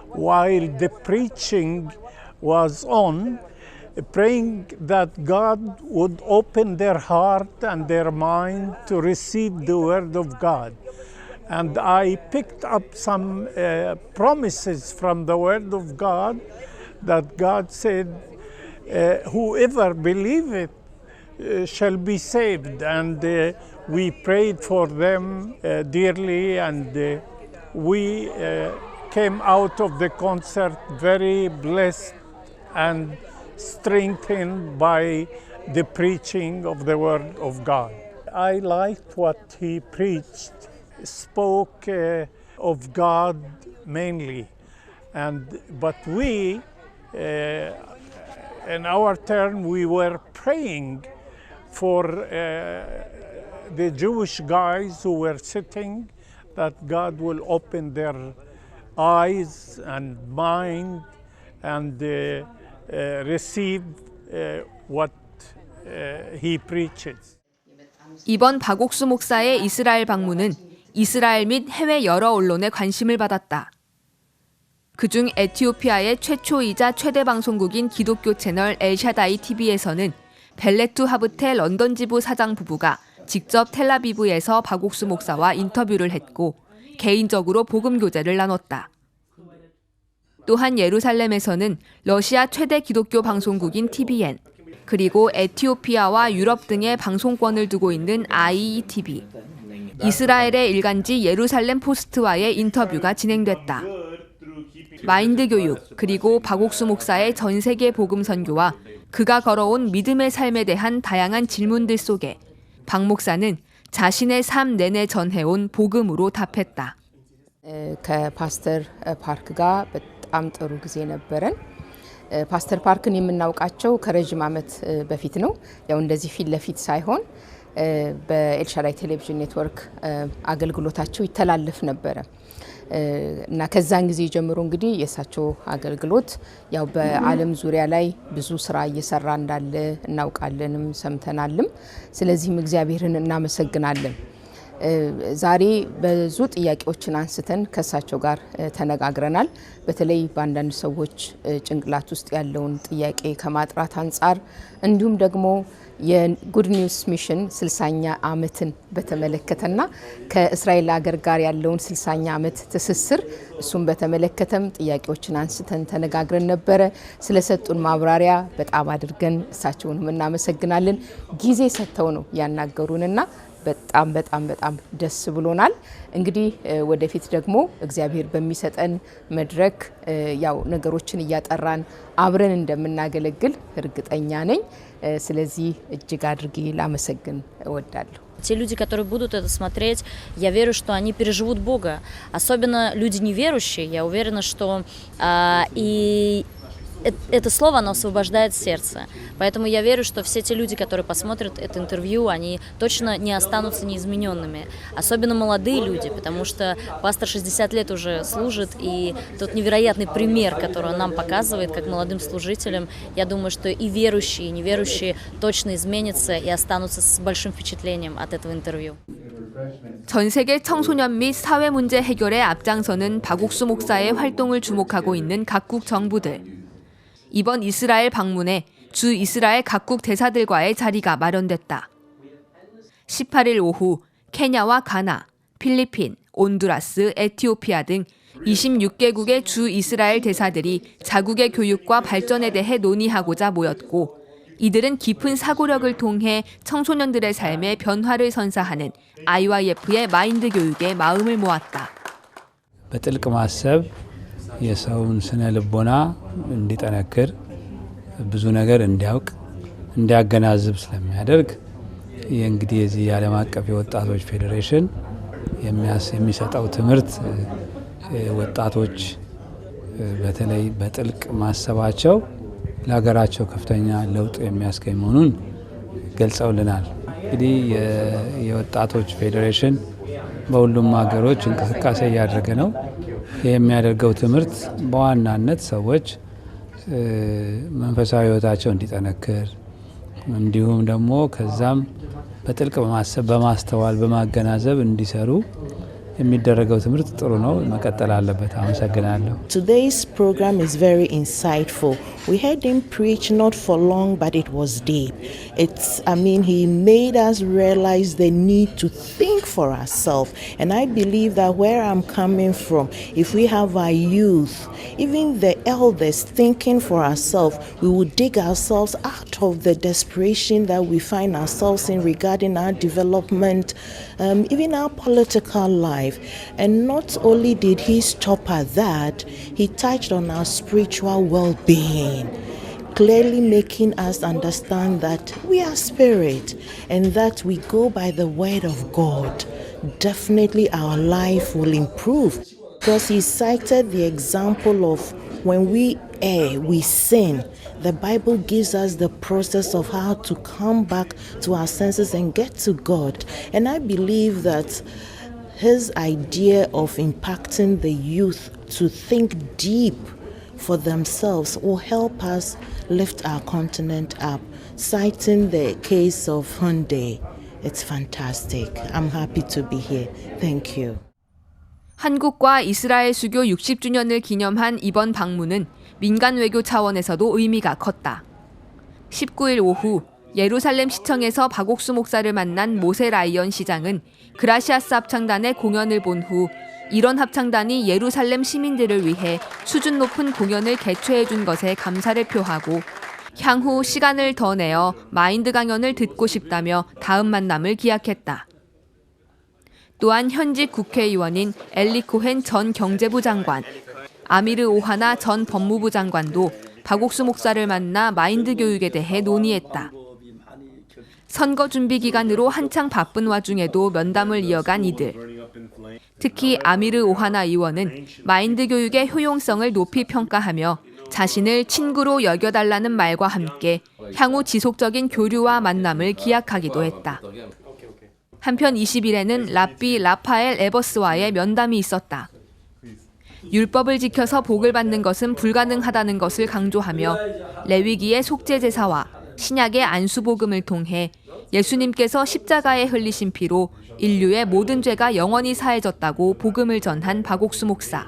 while the preaching was on, praying that God would open their heart and their mind to receive the word of God. And I picked up some promises from the word of God that God said, whoever believeth shall be saved. And we prayed for them dearly, and we came out of the concert very blessed and strengthened by the preaching of the Word of God. I liked what he preached, spoke of God mainly, but we, in our turn, we were praying for the Jewish guys who were sitting, that God will open their eyes and mind and receive what he preaches. 이번 박옥수 목사의 이스라엘 방문은 이스라엘 및 해외 여러 언론의 관심을 받았다. 그중 에티오피아의 최초이자 최대 방송국인 기독교 채널 엘샤다이 TV에서는 벨레투 하브테 런던 지부 사장 부부가 직접 텔아비브에서 박옥수 목사와 인터뷰를 했고 개인적으로 복음 교제를 나눴다. 또한 예루살렘에서는 러시아 최대 기독교 방송국인 TBN, 그리고 에티오피아와 유럽 등의 방송권을 두고 있는 IETV, 이스라엘의 일간지 예루살렘 포스트와의 인터뷰가 진행됐다. 마인드 교육, 그리고 박옥수 목사의 전 세계 복음 선교와 그가 걸어온 믿음의 삶에 대한 다양한 질문들 속에 박 목사는 자신의 삶 내내 전해온 복음으로 답했다. ከፓስተር ፓርክ ጋር በጣም ጥሩ ጊዜ ነበረን። ፓስተር ፓርክን የምናውቃቸው ከረጅም ዓመት በፊት ነው። ያው እንደዚህ ፊት ለፊት ሳይሆን በኤልሻዳይ ቴሌቪዥን ኔትወርክ አገልግሎታቸው ይተላለፍ ነበረ እና ከዛን ጊዜ ጀምሮ እንግዲህ የእሳቸው አገልግሎት ያው በዓለም ዙሪያ ላይ ብዙ ስራ እየሰራ እንዳለ እናውቃለንም ሰምተናልም። ስለዚህም እግዚአብሔርን እናመሰግናለን። ዛሬ ብዙ ጥያቄዎችን አንስተን ከእሳቸው ጋር ተነጋግረናል። በተለይ በአንዳንድ ሰዎች ጭንቅላት ውስጥ ያለውን ጥያቄ ከማጥራት አንጻር እንዲሁም ደግሞ የጉድ ኒውስ ሚሽን 60ኛ ዓመትን በተመለከተና ከእስራኤል ሀገር ጋር ያለውን 60ኛ ዓመት ትስስር እሱን በተመለከተም ጥያቄዎችን አንስተን ተነጋግረን ነበረ። ስለሰጡን ማብራሪያ በጣም አድርገን እሳቸውንም እናመሰግናለን። ጊዜ ሰጥተው ነው ያናገሩንና በጣም በጣም በጣም ደስ ብሎናል። እንግዲህ ወደፊት ደግሞ እግዚአብሔር በሚሰጠን መድረክ ያው ነገሮችን እያጠራን አብረን እንደምናገለግል እርግጠኛ ነኝ። ስለዚህ እጅግ አድርጌ ላመሰግን እወዳለሁ። Те люди, которые будут это смотреть, я верю, что они переживут Бога. Особенно люди неверующие, я уверена, что и это слово, оно освобождает сердце. Поэтому я верю, что все те люди, которые посмотрят это интервью, они точно не останутся неизмененными. Особенно молодые люди, потому что пастор 60 лет уже служит, и тот невероятный пример, который он нам показывает, как молодым служителям, я думаю, что и верующие, и неверующие точно изменятся и останутся с большим впечатлением от этого интервью. 전 세계 청소년 및 사회 문제 해결에 앞장서는 박옥수 목사의 활동을 주목하고 있는 각국 정부들. 이번 이스라엘 방문에 주 이스라엘 각국 대사들과의 자리가 마련됐다. 18일 오후 케냐와 가나, 필리핀, 온두라스, 에티오피아 등 26개국의 주 이스라엘 대사들이 자국의 교육과 발전에 대해 논의하고자 모였고 이들은 깊은 사고력을 통해 청소년들의 삶에 변화를 선사하는 IYF의 마인드 교육에 마음을 모았다. በጥልቅ ማሰብ የሰውን ስነ ልቦና እንዲጠነክር ብዙ ነገር እንዲያውቅ እንዲያገናዝብ ስለሚያደርግ እንግዲህ የዚህ የዓለም አቀፍ የወጣቶች ፌዴሬሽን የሚሰጠው ትምህርት ወጣቶች በተለይ በጥልቅ ማሰባቸው ለሀገራቸው ከፍተኛ ለውጥ የሚያስገኝ መሆኑን ገልጸውልናል። እንግዲህ የወጣቶች ፌዴሬሽን በሁሉም ሀገሮች እንቅስቃሴ እያደረገ ነው። የሚያደርገው ትምህርት በዋናነት ሰዎች መንፈሳዊ ሕይወታቸው እንዲጠነክር እንዲሁም ደግሞ ከዛም በጥልቅ በማሰብ በማስተዋል በማገናዘብ እንዲሰሩ የሚደረገው ትምህርት ጥሩ ነው፣ መቀጠል አለበት። አመሰግናለሁ። Today's program is very insightful. We heard him preach not for long, but it was deep. He made us realize the need to think for ourselves. And I believe that where I'm coming from, if we have our youth, even the elders thinking for ourselves, we will dig ourselves out of the desperation that we find ourselves in regarding our development, even our political life. And not only did he stop at that, he touched on our spiritual well-being, clearly making us understand that we are spirit and that we go by the word of God. Definitely our life will improve, because he cited the example of when we err, we sin. The Bible gives us the process of how to come back to our senses and get to God. And I believe that his idea of impacting the youth to think deep for themselves will help us lift our continent up citing the case of Hyundai. It's fantastic. I'm happy to be here. Thank you. 한국과 이스라엘 수교 60주년을 기념한 이번 방문은 민간 외교 차원에서도 의미가 컸다. 19일 오후 예루살렘 시청에서 박옥수 목사를 만난 모세 라이언 시장은 그라시아스 합창단의 공연을 본 후 이런 합창단이 예루살렘 시민들을 위해 수준 높은 공연을 개최해 준 것에 감사를 표하고 향후 시간을 더 내어 마인드 강연을 듣고 싶다며 다음 만남을 기약했다. 또한 현직 국회의원인 엘리 코헨 전 경제부 장관, 아미르 오하나 전 법무부 장관도 박옥수 목사를 만나 마인드 교육에 대해 논의했다. 선거 준비 기간으로 한창 바쁜 와중에도 면담을 이어간 이들. 특히 아미르 오하나 의원은 마인드 교육의 효용성을 높이 평가하며 자신을 친구로 여겨달라는 말과 함께 향후 지속적인 교류와 만남을 기약하기도 했다. 한편 20일에는 랍비 라파엘 에버스와의 면담이 있었다. 율법을 지켜서 복을 받는 것은 불가능하다는 것을 강조하며 레위기의 속죄제사와 신약의 안수복음을 통해 예수님께서 십자가에 흘리신 피로 인류의 모든 죄가 영원히 사해졌다고 복음을 전한 박옥수 목사.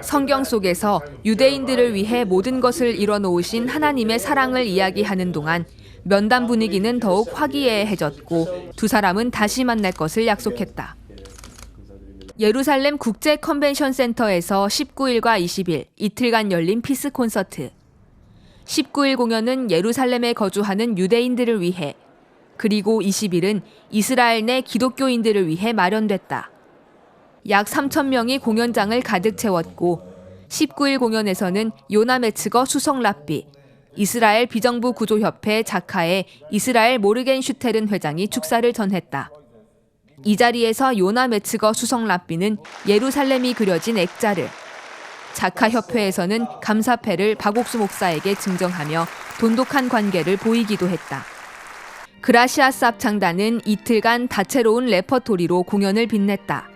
성경 속에서 유대인들을 위해 모든 것을 이뤄놓으신 하나님의 사랑을 이야기하는 동안 면담 분위기는 더욱 화기애애해졌고 두 사람은 다시 만날 것을 약속했다. 예루살렘 국제 컨벤션 센터에서 19일과 20일 이틀간 열린 피스 콘서트. 19일 공연은 예루살렘에 거주하는 유대인들을 위해, 그리고 20일은 이스라엘 내 기독교인들을 위해 마련됐다. 약 3,000명이 공연장을 가득 채웠고 19일 공연에서는 요나 메츠거 수석 랍비, 이스라엘 비정부 구조협회 자카의 이스라엘 모르겐슈테른 회장이 축사를 전했다. 이 자리에서 요나 메츠거 수석 랍비는 예루살렘이 그려진 액자를, 자카협회에서는 감사패를 박옥수 목사에게 증정하며 돈독한 관계를 보이기도 했다. 그라시아스 합창단은 이틀간 다채로운 레퍼토리로 공연을 빛냈다.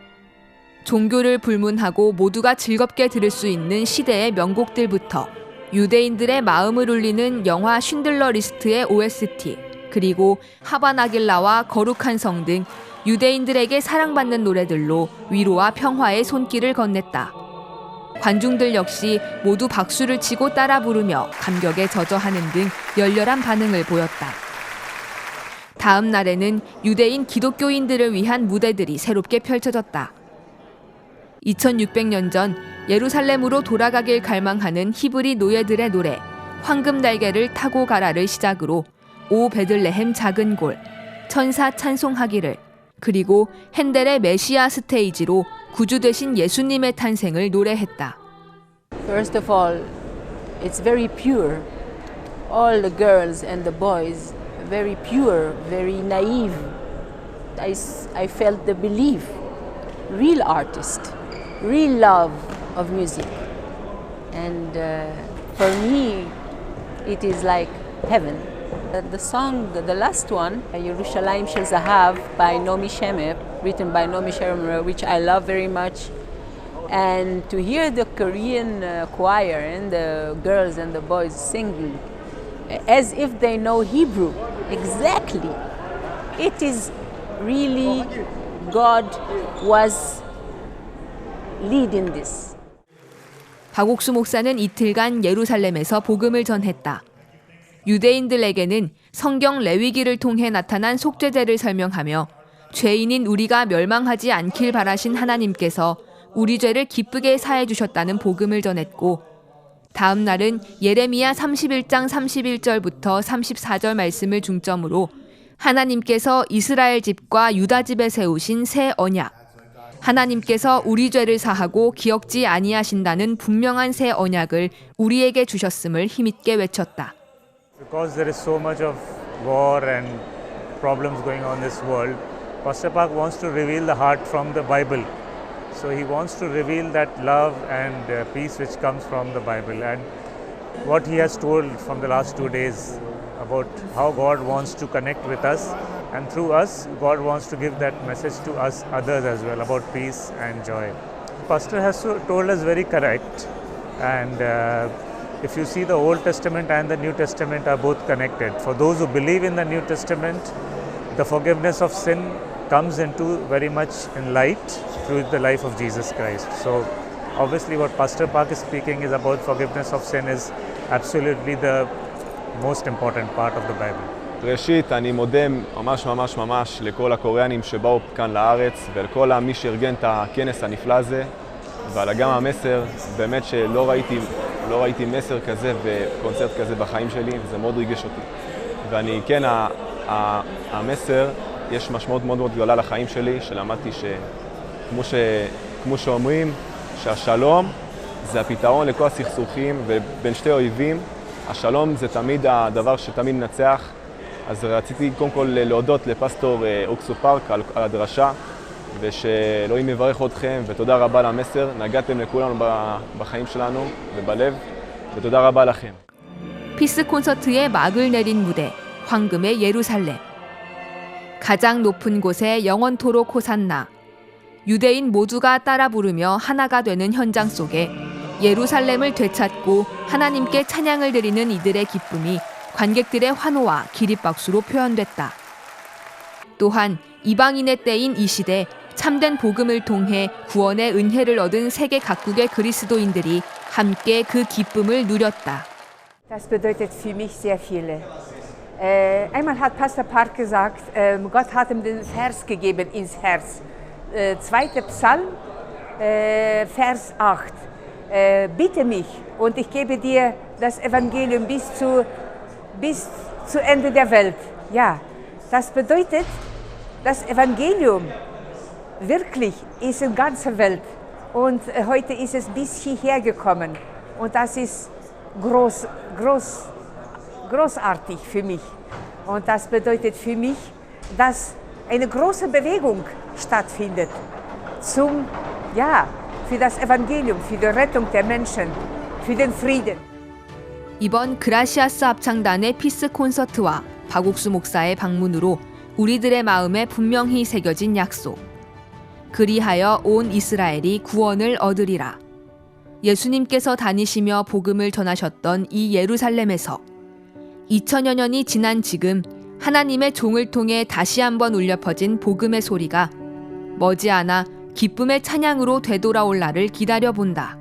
종교를 불문하고 모두가 즐겁게 들을 수 있는 시대의 명곡들부터 유대인들의 마음을 울리는 영화 쉰들러 리스트의 OST, 그리고 하바나길라와 거룩한 성 등 유대인들에게 사랑받는 노래들로 위로와 평화의 손길을 건넸다. 관중들 역시 모두 박수를 치고 따라 부르며 감격에 젖어하는 등 열렬한 반응을 보였다. 다음 날에는 유대인 기독교인들을 위한 무대들이 새롭게 펼쳐졌다. 2600년 전 예루살렘으로 돌아가길 갈망하는 히브리 노예들의 노래 황금 날개를 타고 가라를 시작으로 오 베들레헴 작은 골, 천사 찬송하기를, 그리고 핸델의 메시아 스테이지로 구주 되신 예수님의 탄생을 노래했다. First of all, it's very pure. All the girls and the boys, very pure, very naive. I felt the belief, real artist, real love of music. And for me, it is like heaven. The song, the last one, Yerushalayim Shel Zahav by Nomi Shemer, written by Nomi Shemer, which I love very much. And to hear the Korean choir and the girls and the boys singing as if they know Hebrew, exactly. It is really God was leading this. 박옥수 목사는 이틀간 예루살렘에서 복음을 전했다. 유대인들에게는 성경 레위기를 통해 나타난 속죄제를 설명하며 죄인인 우리가 멸망하지 않길 바라신 하나님께서 우리 죄를 기쁘게 사해 주셨다는 복음을 전했고, 다음 날은 예레미야 31장 31절부터 34절 말씀을 중점으로 하나님께서 이스라엘 집과 유다 집에 세우신 새 언약, 하나님께서 우리 죄를 사하고 기억지 아니하신다는 분명한 새 언약을 우리에게 주셨음을 힘있게 외쳤다. Because there is so much of war and problems going on in this world, Pastor Park wants to reveal the heart from the Bible. So he wants to reveal that love and peace which comes from the Bible, and what he has told from the last 2 days about how God wants to connect with us, and through us God wants to give that message to us others as well about peace and joy. Pastor has told us very correct, and if you see the Old Testament and the New Testament are both connected. For those who believe in the New Testament, the forgiveness of sin comes into very much in light through the life of Jesus Christ. So obviously what Pastor Park is speaking is about forgiveness of sin is absolutely the most important part of the Bible. ראשית, אני מודה ממש לכל הקוריאנים שבאו כאן לארץ ולכל מי שארגן את הכנס הנפלא הזה ועל גם המסר, באמת שלא ראיתי מסר כזה וקונצרט כזה בחיים שלי, וזה מאוד ריגש אותי. ואני כן, המסר, יש משמעות מאוד גדולה לחיים שלי, שלמדתי כמו שאומרים, שהשלום זה הפתרון לכל הסכסוכים ובין שתי אויבים. השלום זה תמיד הדבר שתמיד נצח. אז רציתי קודם כל להודות לפסטור אוקסו פארק על הדרשה, ושאלוהים יברך אתכם, ותודה רבה על המסר. נגעתם לכולנו בחיים שלנו ובלב, ותודה רבה לכם. 피스 콘서트의 막을 내린 무대, 황금의 예루살렘. 가장 높은 곳에 영원토록 호산나. 유대인 모두가 따라 부르며 하나가 되는 현장 속에 예루살렘을 되찾고 하나님께 찬양을 드리는 이들의 기쁨이 관객들의 환호와 기립박수로 표현됐다. 또한 이방인의 때인 이 시대 참된 복음을 통해 구원의 은혜를 얻은 se계 각국의 그리스도인들이 함께 그 기쁨을 누렸다. Das bedeutet für mich sehr viel. Einmal hat Pastor Park gesagt, Gott hat ihm den Vers gegeben ins Herz. 2. Psalm, Vers 8. Bitte mich und ich gebe dir das Evangelium bis zu Ende der Welt. Ja, das bedeutet, das Evangelium wirklich ist in ganzer Welt. Und heute ist es bis hierher gekommen. Und das ist großartig für mich. Und das bedeutet für mich, dass eine große Bewegung stattfindet für das Evangelium, für die Rettung der Menschen, für den Frieden. 이번 그라시아스 합창단의 피스 콘서트와 박옥수 목사의 방문으로 우리들의 마음에 분명히 새겨진 약속. 그리하여 온 이스라엘이 구원을 얻으리라. 예수님께서 다니시며 복음을 전하셨던 이 예루살렘에서 2000여 년이 지난 지금 하나님의 종을 통해 다시 한번 울려 퍼진 복음의 소리가 머지않아 기쁨의 찬양으로 되돌아올 날을 기다려본다.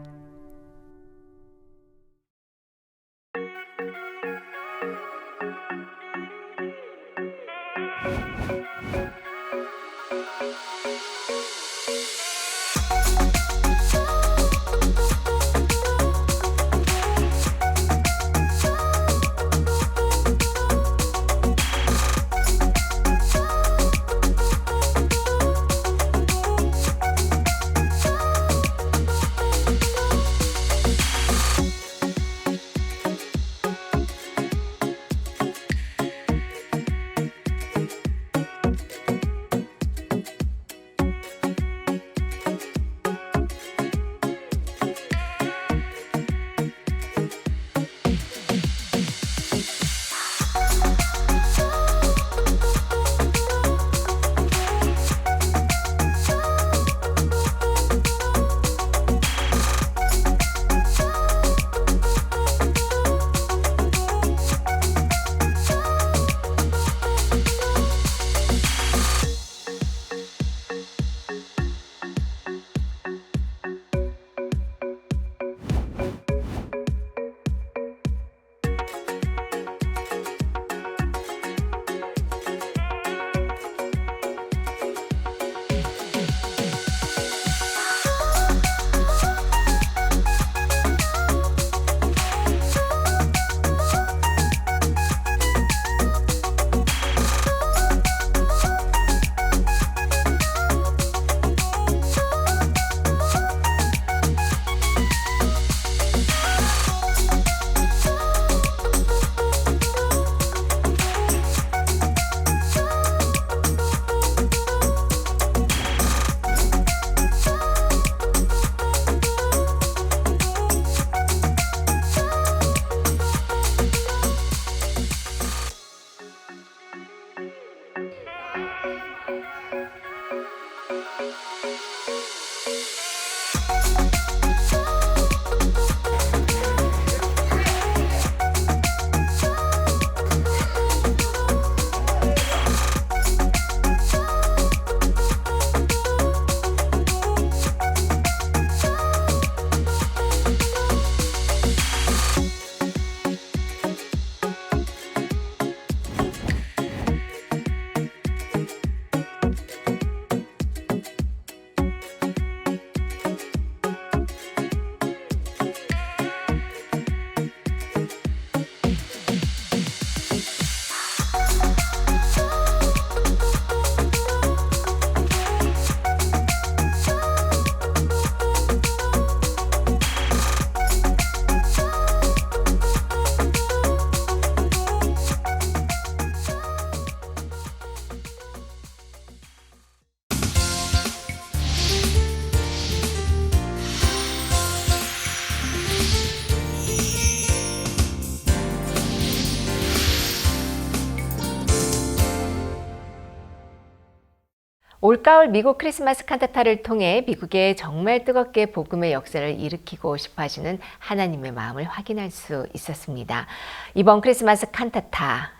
올가을 미국 크리스마스 칸타타를 통해 미국에 정말 뜨겁게 복음의 역사를 일으키고 싶어 하시는 하나님의 마음을 확인할 수 있었습니다. 이번 크리스마스 칸타타,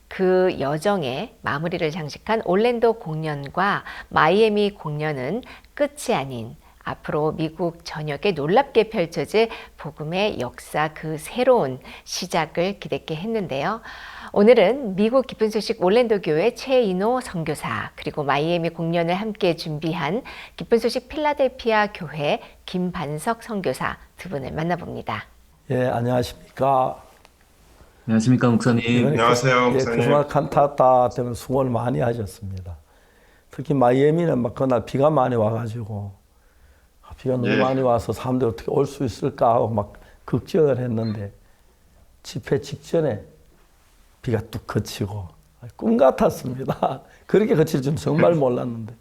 그 여정의 마무리를 장식한 올랜도 공연과 마이애미 공연은 끝이 아닌 앞으로 미국 전역에 놀랍게 펼쳐질 복음의 역사 그 새로운 시작을 기대케 했는데요. 오늘은 미국 기쁜 소식 올랜도 교회 최인호 선교사 그리고 마이애미 공연을 함께 준비한 기쁜 소식 필라델피아 교회 김반석 선교사 두 분을 만나봅니다. 예, 안녕하십니까. 안녕하십니까 목사님. 안녕하세요, 목사님. 크리스마스 칸타타 때문에 수고를 많이 하셨습니다. 특히 마이애미는 막 그날 비가 많이 와가지고 비가 너무 많이 와서 사람들이 어떻게 올 수 있을까 하고 막 걱정을 했는데 집회 직전에 비가 뚝 그치고 꿈 같았습니다. 그렇게 그칠 줄은 정말 몰랐는데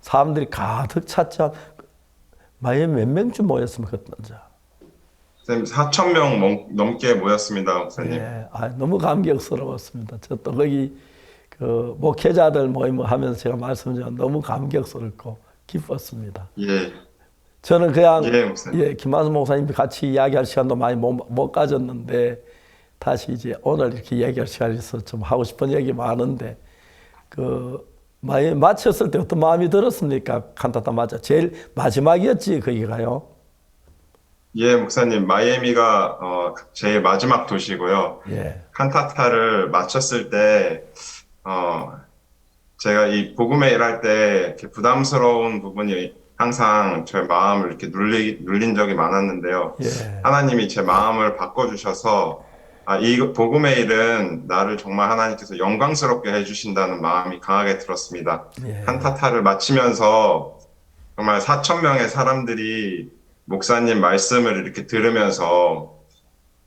사람들이 가득 찼죠. 마이애미 몇 명쯤 모였습니까? 선생님 4,000명 넘게 모였습니다, 목사님. 예, 너무 감격스러웠습니다. 저 또 거기 그 목회자들 모임을 하면서 제가 말씀드린 너무 감격스럽고 기뻤습니다. 예. 저는 그냥 목사님. 김만수 목사님이 같이 이야기할 시간도 많이 못 가졌는데 다시 이제 오늘 이렇게 이야기할 시간이 있어서 좀 하고 싶은 얘기 많은데 그 마이애미 마쳤을 때 어떤 마음이 들었습니까? 칸타타 맞아. 제일 마지막이었지 거기가요. 예, 목사님. 마이애미가 제일 마지막 도시고요. 예. 칸타타를 마쳤을 때 제가 이 복음에 일할 때 이렇게 부담스러운 부분이 항상 제 마음을 이렇게 눌린 적이 많았는데요. 예. 하나님이 제 마음을 바꿔주셔서 이 복음의 일은 나를 정말 하나님께서 영광스럽게 해주신다는 마음이 강하게 들었습니다. 예. 칸타타를 마치면서 정말 4,000명의 사람들이 목사님 말씀을 이렇게 들으면서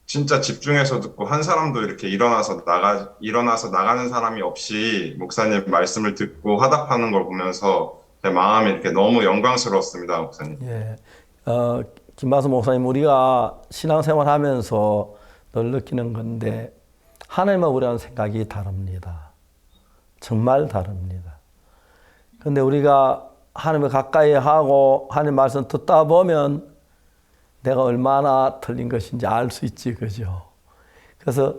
진짜 집중해서 듣고 한 사람도 이렇게 일어나서 나가는 사람이 없이 목사님 말씀을 듣고 화답하는 걸 보면서 제 마음이 이렇게 너무 영광스러웠습니다, 목사님. 예. 김만수 목사님, 우리가 신앙생활 하면서 늘 느끼는 건데, 하나님과 우리와는 생각이 다릅니다. 정말 다릅니다. 근데 우리가 하나님을 가까이 하고 하나님 말씀 듣다 보면 내가 얼마나 틀린 것인지 알 수 있지, 그죠? 그래서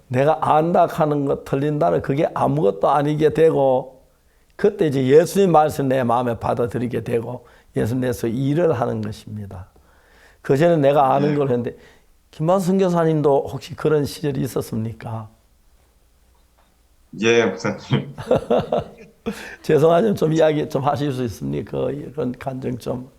내가 안다 하는 것, 틀린다는 그게 아무것도 아니게 되고, 그때 이제 예수님 말씀 내 마음에 받아들이게 되고 예수님에서 일을 하는 것입니다. 그전에 내가 아는 걸 했는데 김만수 선교사님도 혹시 그런 시절이 있었습니까? 예, 목사님. 죄송하지만 좀 이야기 좀 하실 수 있습니까? 이런 간증 좀.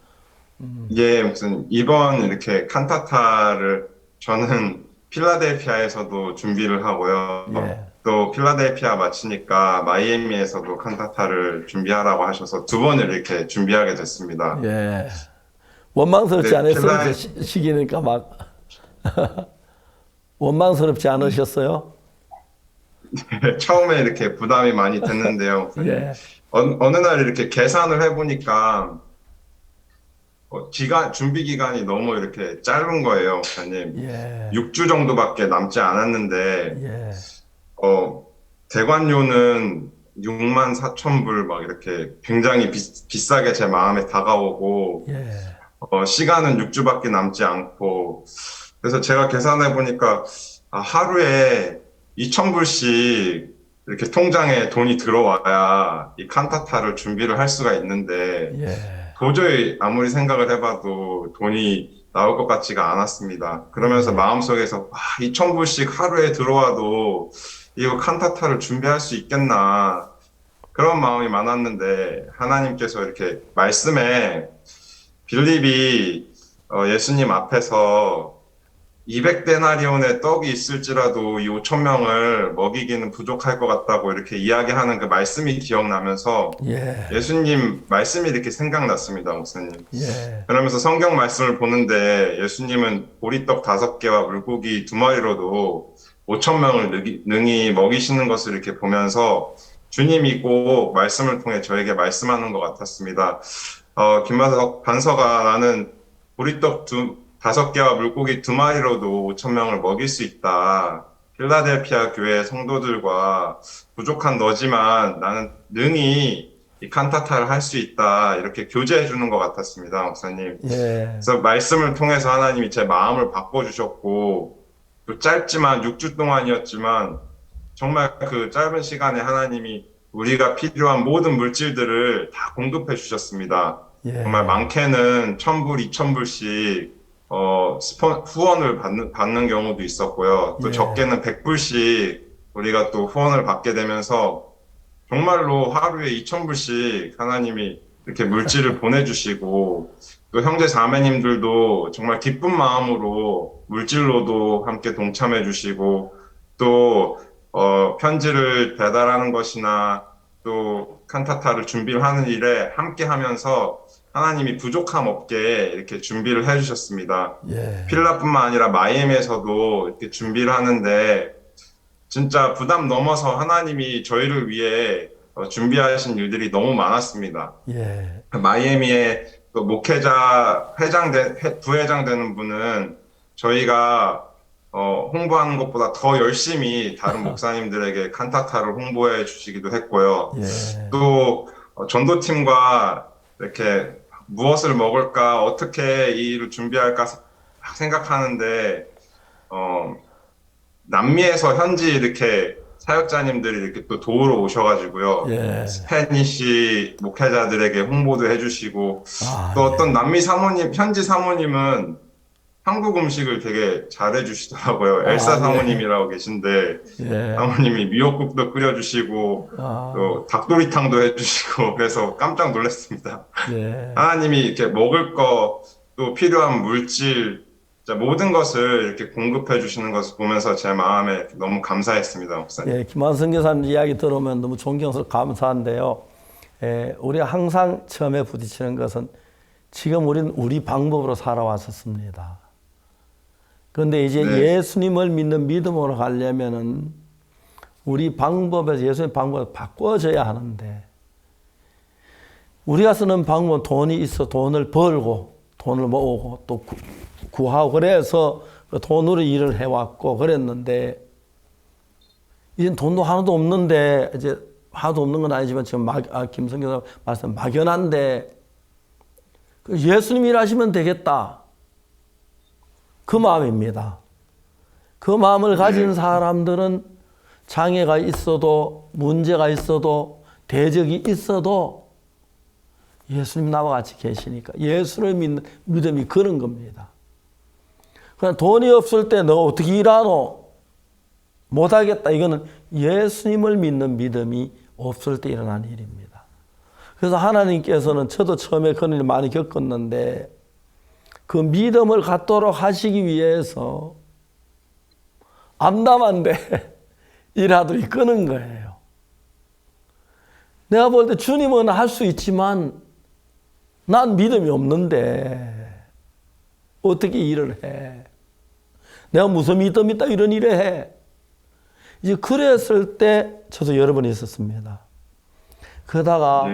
예, 목사님. 이번 이렇게 칸타타를 저는 필라델피아에서도 준비를 하고요. 또 필라델피아 마치니까 마이애미에서도 칸타타를 준비하라고 하셔서 두 번을 이렇게 준비하게 됐습니다. 예. 원망스럽지 않았어요? 시기니까 막. 원망스럽지 않으셨어요? 처음에 이렇게 부담이 많이 됐는데요. 예. 어느 날 이렇게 계산을 해보니까 준비 기간이 너무 이렇게 짧은 거예요, 목사님. 예. 6주 정도밖에 남지 않았는데, 예. 대관료는 64,000불 막 이렇게 굉장히 비싸게 제 마음에 다가오고, 예. 시간은 6주밖에 남지 않고, 그래서 제가 계산해 보니까, 하루에 2,000불씩 이렇게 통장에 돈이 들어와야 이 칸타타를 준비를 할 수가 있는데, 도저히 아무리 생각을 해봐도 돈이 나올 것 같지가 않았습니다. 그러면서 마음속에서 2,000불씩 하루에 들어와도 이거 칸타타를 준비할 수 있겠나 그런 마음이 많았는데 하나님께서 이렇게 말씀에 빌립이 예수님 앞에서 200데나리온의 떡이 있을지라도 이 5,000명을 먹이기는 부족할 것 같다고 이렇게 이야기하는 그 말씀이 기억나면서 예수님 말씀이 이렇게 생각났습니다, 목사님. 그러면서 성경 말씀을 보는데 예수님은 보리떡 5개와 물고기 2마리로도 5,000명을 능히 먹이시는 것을 이렇게 보면서 주님이 꼭 말씀을 통해 저에게 말씀하는 것 같았습니다. 김만석 반서가 나는 보리떡 5개와 물고기 2마리로도 5,000명을 먹일 수 있다. 필라델피아 교회 성도들과 부족한 너지만 나는 능히 이 칸타타를 할 수 있다 이렇게 교제해 주는 것 같았습니다, 목사님. 예. 그래서 말씀을 통해서 하나님이 제 마음을 바꿔주셨고 또 짧지만 6주 동안이었지만 정말 그 짧은 시간에 하나님이 우리가 필요한 모든 물질들을 다 공급해 주셨습니다. 예. 정말 많게는 1,000불, 2,000불씩 후원을 받는 경우도 있었고요. 또 예. 적게는 100불씩 우리가 또 후원을 받게 되면서 정말로 하루에 2,000불씩 하나님이 이렇게 물질을 보내주시고 또 형제 자매님들도 정말 기쁜 마음으로 물질로도 함께 동참해 주시고 또 편지를 배달하는 것이나 또 칸타타를 준비를 하는 일에 함께 하면서 하나님이 부족함 없게 이렇게 준비를 해주셨습니다. 예. 필라뿐만 아니라 마이애미에서도 이렇게 준비를 하는데 진짜 부담 넘어서 하나님이 저희를 위해 준비하신 일들이 너무 많았습니다. 예. 마이애미에 또 목회자 부회장 되는 분은 저희가 홍보하는 것보다 더 열심히 다른 목사님들에게 칸타타를 홍보해 주시기도 했고요. 예. 또 전도팀과 이렇게 무엇을 먹을까, 어떻게 이 일을 준비할까 생각하는데 남미에서 현지 이렇게 사역자님들이 이렇게 또 도우러 오셔가지고요. 예. 스페니시 목회자들에게 홍보도 해주시고 또 어떤 남미 사모님, 현지 사모님은 한국 음식을 되게 잘해주시더라고요. 엘사 사모님이라고 계신데 예. 사모님이 미역국도 끓여주시고 또 닭도리탕도 해주시고 그래서 깜짝 놀랐습니다. 예. 하나님이 이렇게 먹을 거 또 필요한 물질 모든 것을 이렇게 공급해 주시는 것을 보면서 제 마음에 너무 감사했습니다, 목사님. 예, 김한성 교사님 이야기 들으면 너무 존경스럽고 감사한데요. 우리가 항상 처음에 부딪히는 것은 지금 우리는 우리 방법으로 살아왔었습니다. 그런데 이제 네. 예수님을 믿는 믿음으로 가려면은 우리 방법에서 예수님 방법을 바꿔줘야 하는데 우리가 쓰는 방법은 돈이 있어 돈을 벌고 돈을 모으고 또 구하고 그래서 그 돈으로 일을 해왔고 그랬는데 이제 돈도 하나도 없는데 이제 하나도 없는 건 아니지만 지금 김성 교사 말씀 막연한데 예수님 일하시면 되겠다. 그 마음입니다. 그 마음을 가진 사람들은 장애가 있어도 문제가 있어도 대적이 있어도 예수님 나와 같이 계시니까 예수를 믿는 믿음이 그런 겁니다. 그냥 돈이 없을 때 너 어떻게 일하노? 못하겠다. 이거는 예수님을 믿는 믿음이 없을 때 일어난 일입니다. 그래서 하나님께서는 저도 처음에 그런 일 많이 겪었는데 그 믿음을 갖도록 하시기 위해서 암담한데 일하들이 끄는 거예요. 내가 볼 때 주님은 할 수 있지만 난 믿음이 없는데 어떻게 일을 해? 내가 무슨 믿음이 있다 이런 일을 해? 이제 그랬을 때 저도 여러 번 있었습니다. 그러다가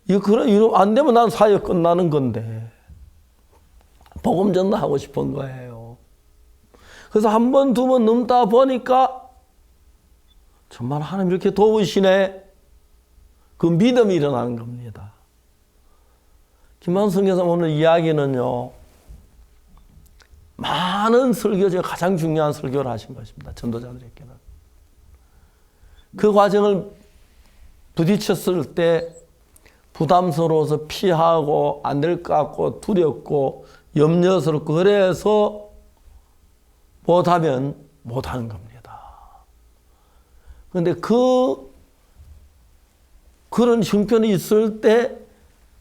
이거 안 되면 난 사역 끝나는 건데 복음 전도하고 싶은 거예요. 그래서 한 번, 두 번 넘다 보니까 정말 하나님 이렇게 도우시네. 그 믿음이 일어나는 겁니다. 김한성 교사 오늘 이야기는요. 많은 설교 중에 가장 중요한 설교를 하신 것입니다. 전도자들에게는. 그 과정을 부딪혔을 때 부담스러워서 피하고 안 될 것 같고 두렵고 염려스럽고 그래서 못하면 못하는 겁니다. 그런데 그런 형편이 있을 때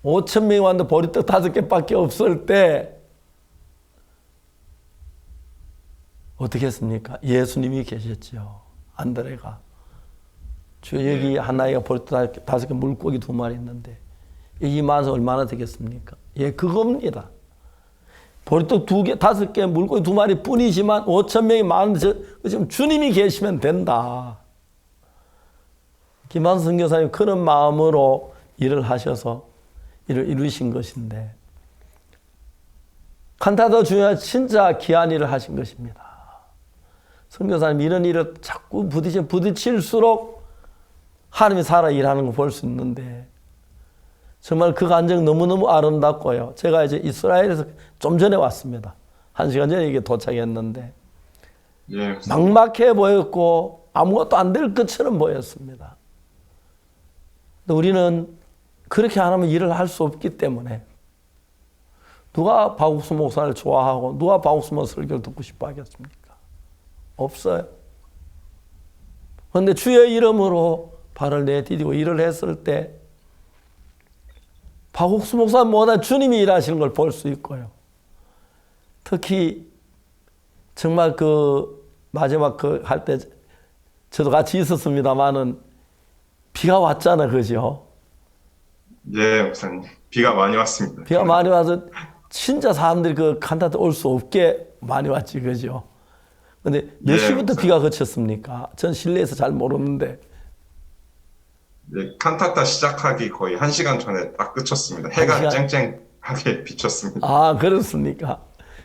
5,000명이 왔는데 보리떡 5개밖에 없을 때 어떻게 했습니까? 예수님이 계셨죠. 안드레가. 주 여기 하나이가 보리떡 5개 물고기 2마리 있는데 여기 많아서 얼마나 되겠습니까? 예, 그겁니다. 보리떡 2개, 5개 물고기 2마리 뿐이지만 5,000명이 많은데 지금 주님이 계시면 된다. 김한성 교사님 그런 마음으로 일을 하셔서 일을 이루신 것인데 칸타타 중요한 진짜 귀한 일을 하신 것입니다. 선교사님 이런 일을 자꾸 부딪힐수록 하나님이 살아 일하는 거 볼 수 있는데 정말 그 감정 너무너무 아름답고요. 제가 이제 이스라엘에서 좀 전에 왔습니다. 1시간 전에 이게 도착했는데 예, 막막해 보였고 아무것도 안 될 것처럼 보였습니다. 근데 우리는 그렇게 안 하면 일을 할 수 없기 때문에 누가 박옥수 목사를 좋아하고 누가 박옥수 목사 설교를 듣고 싶어 하겠습니까? 없어요. 그런데 주의 이름으로 발을 내디디고 일을 했을 때 박옥수 목사보다 주님이 일하시는 걸 볼 수 있고요. 특히 정말 그 마지막 그 할 때 저도 같이 있었습니다만은 비가 왔잖아요, 그죠? 예, 목사님. 비가 많이 왔습니다. 비가 많이 와서 진짜 사람들이 그 칸타타 올 수 없게 많이 왔지, 그죠? 근데 몇 예, 시부터 목사님. 비가 그쳤습니까? 전 실내에서 잘 모르는데. 예, 칸타타 시작하기 거의 1시간 전에 딱 그쳤습니다. 해가 1시간? 쨍쨍하게 비쳤습니다. 아, 그렇습니까?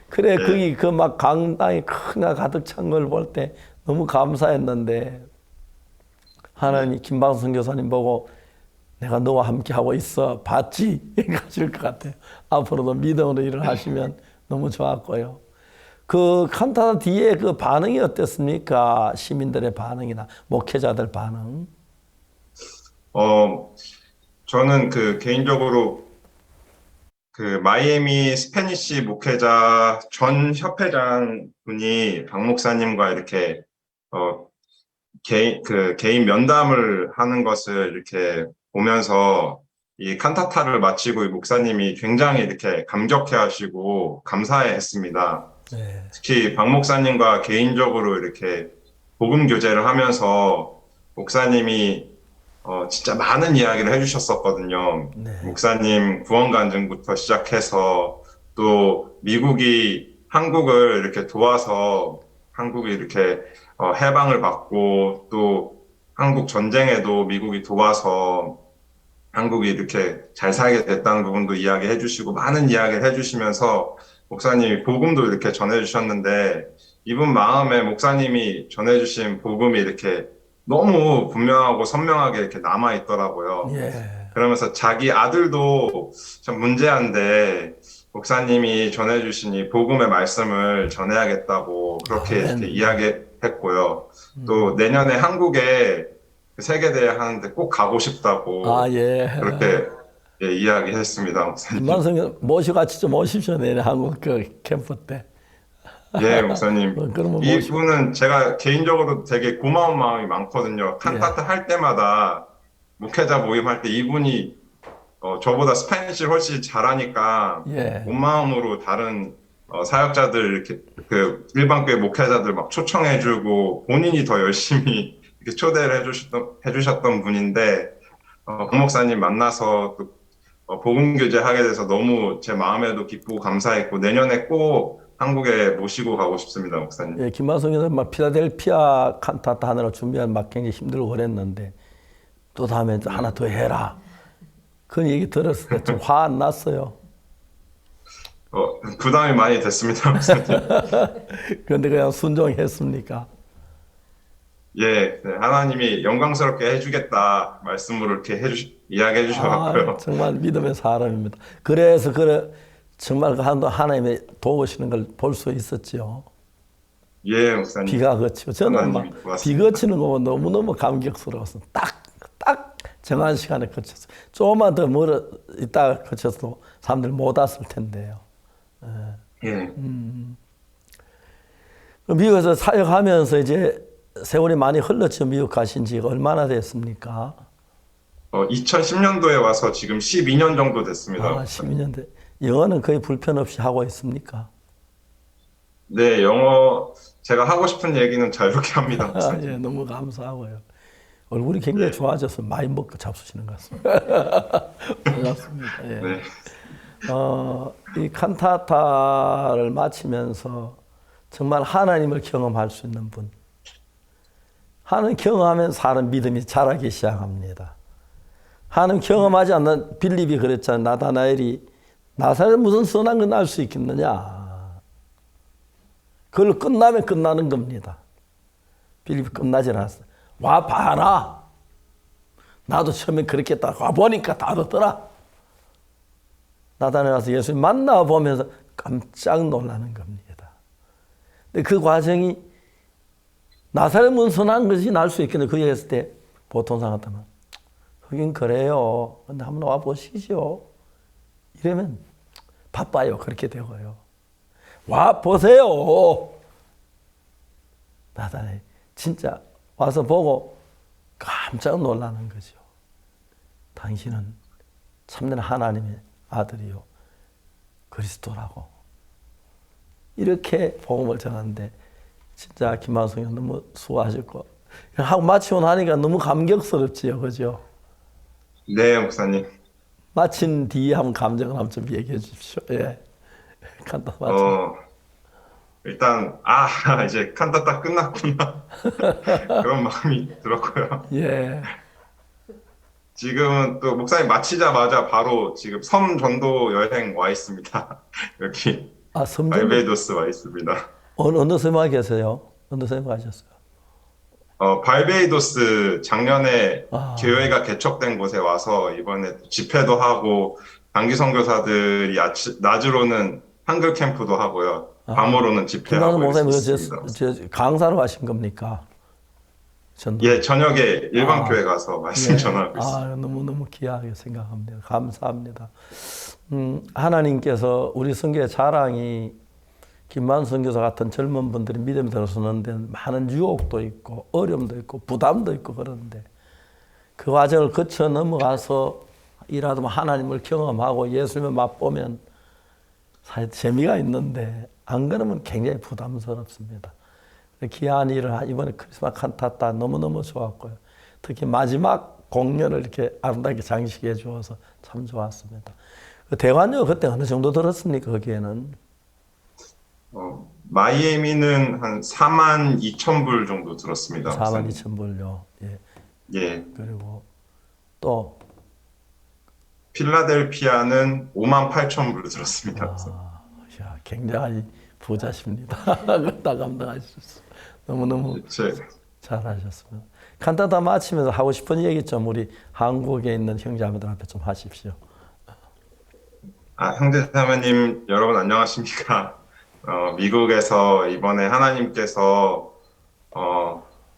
그래, 예. 거기 그 막 강당이 큰가 가득 찬 걸 볼 때 너무 감사했는데, 하나님 김방선 교사님 보고 내가 너와 함께 하고 있어 봤지? 가실 것 같아요. 앞으로도 믿음으로 일을 하시면 너무 좋았고요. 그 칸타타 뒤에 그 반응이 어땠습니까? 시민들의 반응이나 목회자들 반응. 저는 그 개인적으로 그 마이애미 스페니시 목회자 전 협회장 분이 박 목사님과 이렇게 개인 면담을 하는 것을 이렇게 보면서 이 칸타타를 마치고 이 목사님이 굉장히 이렇게 감격해하시고 감사해했습니다. 네. 특히 박 목사님과 개인적으로 이렇게 복음 교제를 하면서 목사님이 진짜 많은 이야기를 해주셨었거든요. 네. 목사님 구원 간증부터 시작해서 또 미국이 한국을 이렇게 도와서 한국이 이렇게 해방을 받고 또 한국 전쟁에도 미국이 도와서 한국이 이렇게 잘 살게 됐다는 부분도 이야기해 주시고 많은 이야기를 해주시면서 목사님이 복음도 이렇게 전해주셨는데 이분 마음에 목사님이 전해주신 복음이 이렇게 너무 분명하고 선명하게 이렇게 남아있더라고요. 예. 그러면서 자기 아들도 참 문제한데 목사님이 전해주신 이 복음의 말씀을 전해야겠다고 그렇게 이렇게 이야기했고요. 또 내년에 한국에 세계대회 하는데 꼭 가고 싶다고 아, 예. 그렇게 이야기했습니다. 목사님. 김만성 모시고 같이 좀 오십시오. 내년 한국 그 캠프 때. 예, 목사님. 그러면 이분은 제가 개인적으로 되게 고마운 마음이 많거든요. 칸타타 할 때마다 목회자 모임할 때 이분이 저보다 스페니쉬를 훨씬 잘하니까 예. 온 마음으로 다른 사역자들 이렇게 그 일반교회 목회자들 막 초청해주고 본인이 더 열심히 이렇게 초대를 해주셨던 분인데 박 목사님 만나서 또 복음 교제하게 돼서 너무 제 마음에도 기쁘고 감사했고 내년에 꼭 한국에 모시고 가고 싶습니다, 목사님. 예, 김만성 교사님 막 필라델피아 칸타타 하느라 준비한 막 굉장히 힘들고 그랬는데 또 다음에 하나 더 해라. 그런 얘기 들었을 때 좀 화 안 났어요. 부담이 많이 됐습니다, 목사님. 그런데 그냥 순종했습니까? 예, 네, 하나님이 영광스럽게 해주겠다 말씀으로 이렇게 이야기해 주셔가지고요. 정말 믿음의 사람입니다. 그래서 정말 하나님이 도우시는 걸 볼 수 있었죠. 예, 목사님. 비가 그치고 저는 막 비 그치는 거 너무너무 감격스러워서 딱 정한 시간에 그쳤어요. 조금만 더 멀어 있다가 그쳤어도 사람들 못 왔을 텐데요. 예. 미국에서 사역하면서 이제 세월이 많이 흘렀죠. 미국 가신 지가 얼마나 됐습니까? 2010년도에 와서 지금 12년 정도 됐습니다. 12년 돼. 영어는 거의 불편 없이 하고 있습니까? 네, 영어 제가 하고 싶은 얘기는 자유롭게 합니다. 예, 너무 감사하고요. 얼굴이 굉장히 좋아져서 많이 먹고 잡수시는 것 같습니다. 반갑습니다. 예. 네. 이 칸타타를 마치면서 정말 하나님을 경험할 수 있는 분. 하나님 경험하면 사람 믿음이 자라기 시작합니다. 하나님 경험하지 않는 빌립이 그랬잖아요. 나다나엘이 나사렛에 무슨 선한 건 알 수 있겠느냐. 그걸 끝나면 끝나는 겁니다. 빌립이 끝나지 않았어요. 와 봐라. 나도 처음에 그렇게 딱 와보니까 다르더라. 나단에 가서 예수님 만나보면서 깜짝 놀라는 겁니다. 근데 그 과정이 나사렛 문선한 것이 날 수 있겠네. 그 얘기했을 때 보통 사람 같으면 그긴 그래요. 근데 한번 와보시죠. 이러면 바빠요. 그렇게 되고요. 와보세요. 나단에 진짜 와서 보고 깜짝 놀라는 거죠. 당신은 참된 하나님의 아들이요 그리스도라고. 이렇게 복음을 전하는데 진짜 김만성 형 너무 수고하셨고 하고 마치고 나니까 너무 감격스럽지요. 그죠? 네, 목사님. 마친 뒤에 한번 감정을 한번 좀 얘기해 주십시오. 예. 간단히 일단 이제 칸타타 끝났구나 그런 마음이 들었고요. 예. 지금은 또 목사님 마치자마자 바로 지금 섬 전도 여행 와 있습니다. 여기 섬 발베이도스 와 있습니다. 어느 섬에 계세요? 어느 섬에 가셨어요? 발베이도스 작년에 교회가 개척된 곳에 와서 이번에 집회도 하고 단기 선교사들이 낮으로는 한글 캠프도 하고요. 밤으로는 집회하고 있습니다. 강사로 가신 겁니까? 예, 저녁에 일반 교회 가서 말씀 전하고 있습니다. 너무너무 귀하게 생각합니다. 감사합니다. 하나님께서 우리 선교의 자랑이 김만 선교사 같은 젊은 분들이 믿음에 들어서는데 많은 유혹도 있고 어려움도 있고 부담도 있고 그러는데 그 과정을 거쳐 넘어가서 이라도 하나님을 경험하고 예수님을 맛보면 사실 재미가 있는데 안 그러면 굉장히 부담스럽습니다. 귀한 일을 이번에 크리스마스 칸타타 너무너무 좋았고요. 특히 마지막 공연을 이렇게 아름답게 장식해 주어서 참 좋았습니다. 대관료 그때 어느 정도 들었습니까? 거기에는? 마이애미는 한 42,000불 정도 들었습니다. 42,000불요. 예. 예. 그리고 또 필라델피아는 58,000불 들었습니다. 굉장히 부자십니다. 다 감당하실 수 너무너무 잘하셨습니다. 칸타타 마치면서 하고 싶은 얘기 좀 우리 한국에 있는 형제자매들 앞에 좀 하십시오. 형제자매님 여러분 안녕하십니까? 미국에서 이번에 하나님께서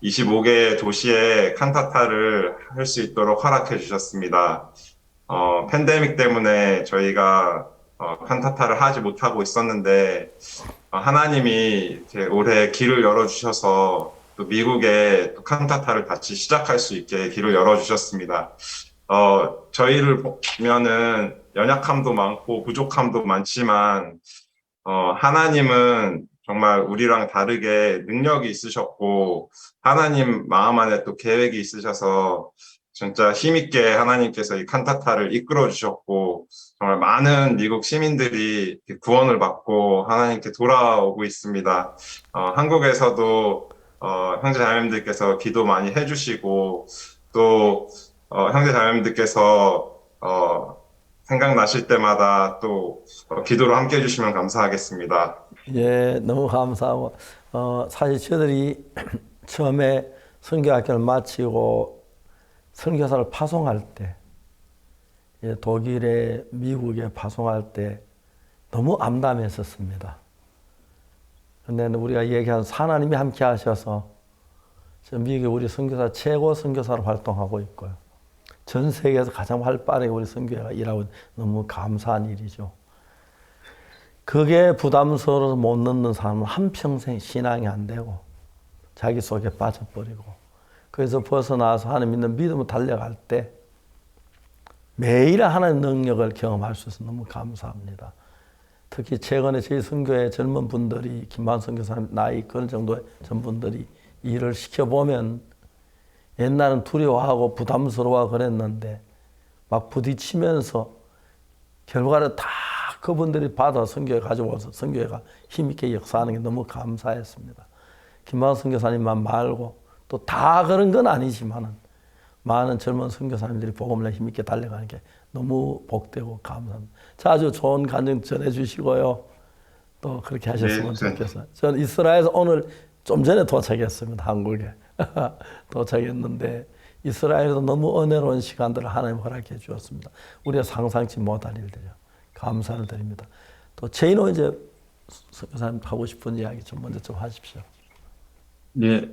25개 도시에 칸타타를 할 수 있도록 허락해 주셨습니다. 팬데믹 때문에 저희가 칸타타를 하지 못하고 있었는데 하나님이 올해 길을 열어주셔서 또 미국에 또 칸타타를 다시 시작할 수 있게 길을 열어주셨습니다. 저희를 보면은 연약함도 많고 부족함도 많지만 하나님은 정말 우리랑 다르게 능력이 있으셨고 하나님 마음 안에 또 계획이 있으셔서 진짜 힘있게 하나님께서 이 칸타타를 이끌어 주셨고 정말 많은 미국 시민들이 구원을 받고 하나님께 돌아오고 있습니다. 한국에서도 형제자매님들께서 기도 많이 해주시고 또 형제자매님들께서 생각나실 때마다 또 기도로 함께 해주시면 감사하겠습니다. 예, 너무 감사하고 사실 저희들이 처음에 선교학교를 마치고 선교사를 파송할 때 독일에 미국에 파송할 때 너무 암담했었습니다. 그런데 우리가 얘기한 하나님이 함께 하셔서 미국에 우리 선교사 최고 선교사로 활동하고 있고요. 전 세계에서 가장 활발하게 우리 선교회가 일하고 너무 감사한 일이죠. 그게 부담스러워서 못 넣는 사람은 한평생 신앙이 안 되고 자기 속에 빠져버리고 그래서 벗어나서 하나님 믿는 믿음으로 달려갈 때 매일 하나님의 능력을 경험할 수 있어서 너무 감사합니다. 특히 최근에 저희 선교회 젊은 분들이 김만 선교사님 나이 그런 정도의 전 분들이 일을 시켜보면 옛날은 두려워하고 부담스러워 그랬는데 막 부딪히면서 결과를 다 그분들이 받아 선교회 가져와서 선교회가 힘있게 역사하는 게 너무 감사했습니다. 김만 선교사님만 말고 또 다 그런 건 아니지만은 많은 젊은 선교사님들이 복음을 힘있게 달려가는 게 너무 복되고 감사합니다. 자주 좋은 간증 전해주시고요. 또 그렇게 하셨으면 좋겠어요. 저는 이스라엘에서 오늘 좀 전에 도착했습니다. 한국에. 도착했는데 이스라엘에도 너무 은혜로운 시간들을 하나님 허락해 주었습니다. 우리가 상상치 못할 일들이요. 감사를 드립니다. 또 제인호 이제 선교사님 하고 싶은 이야기 좀 먼저 좀 하십시오. 네,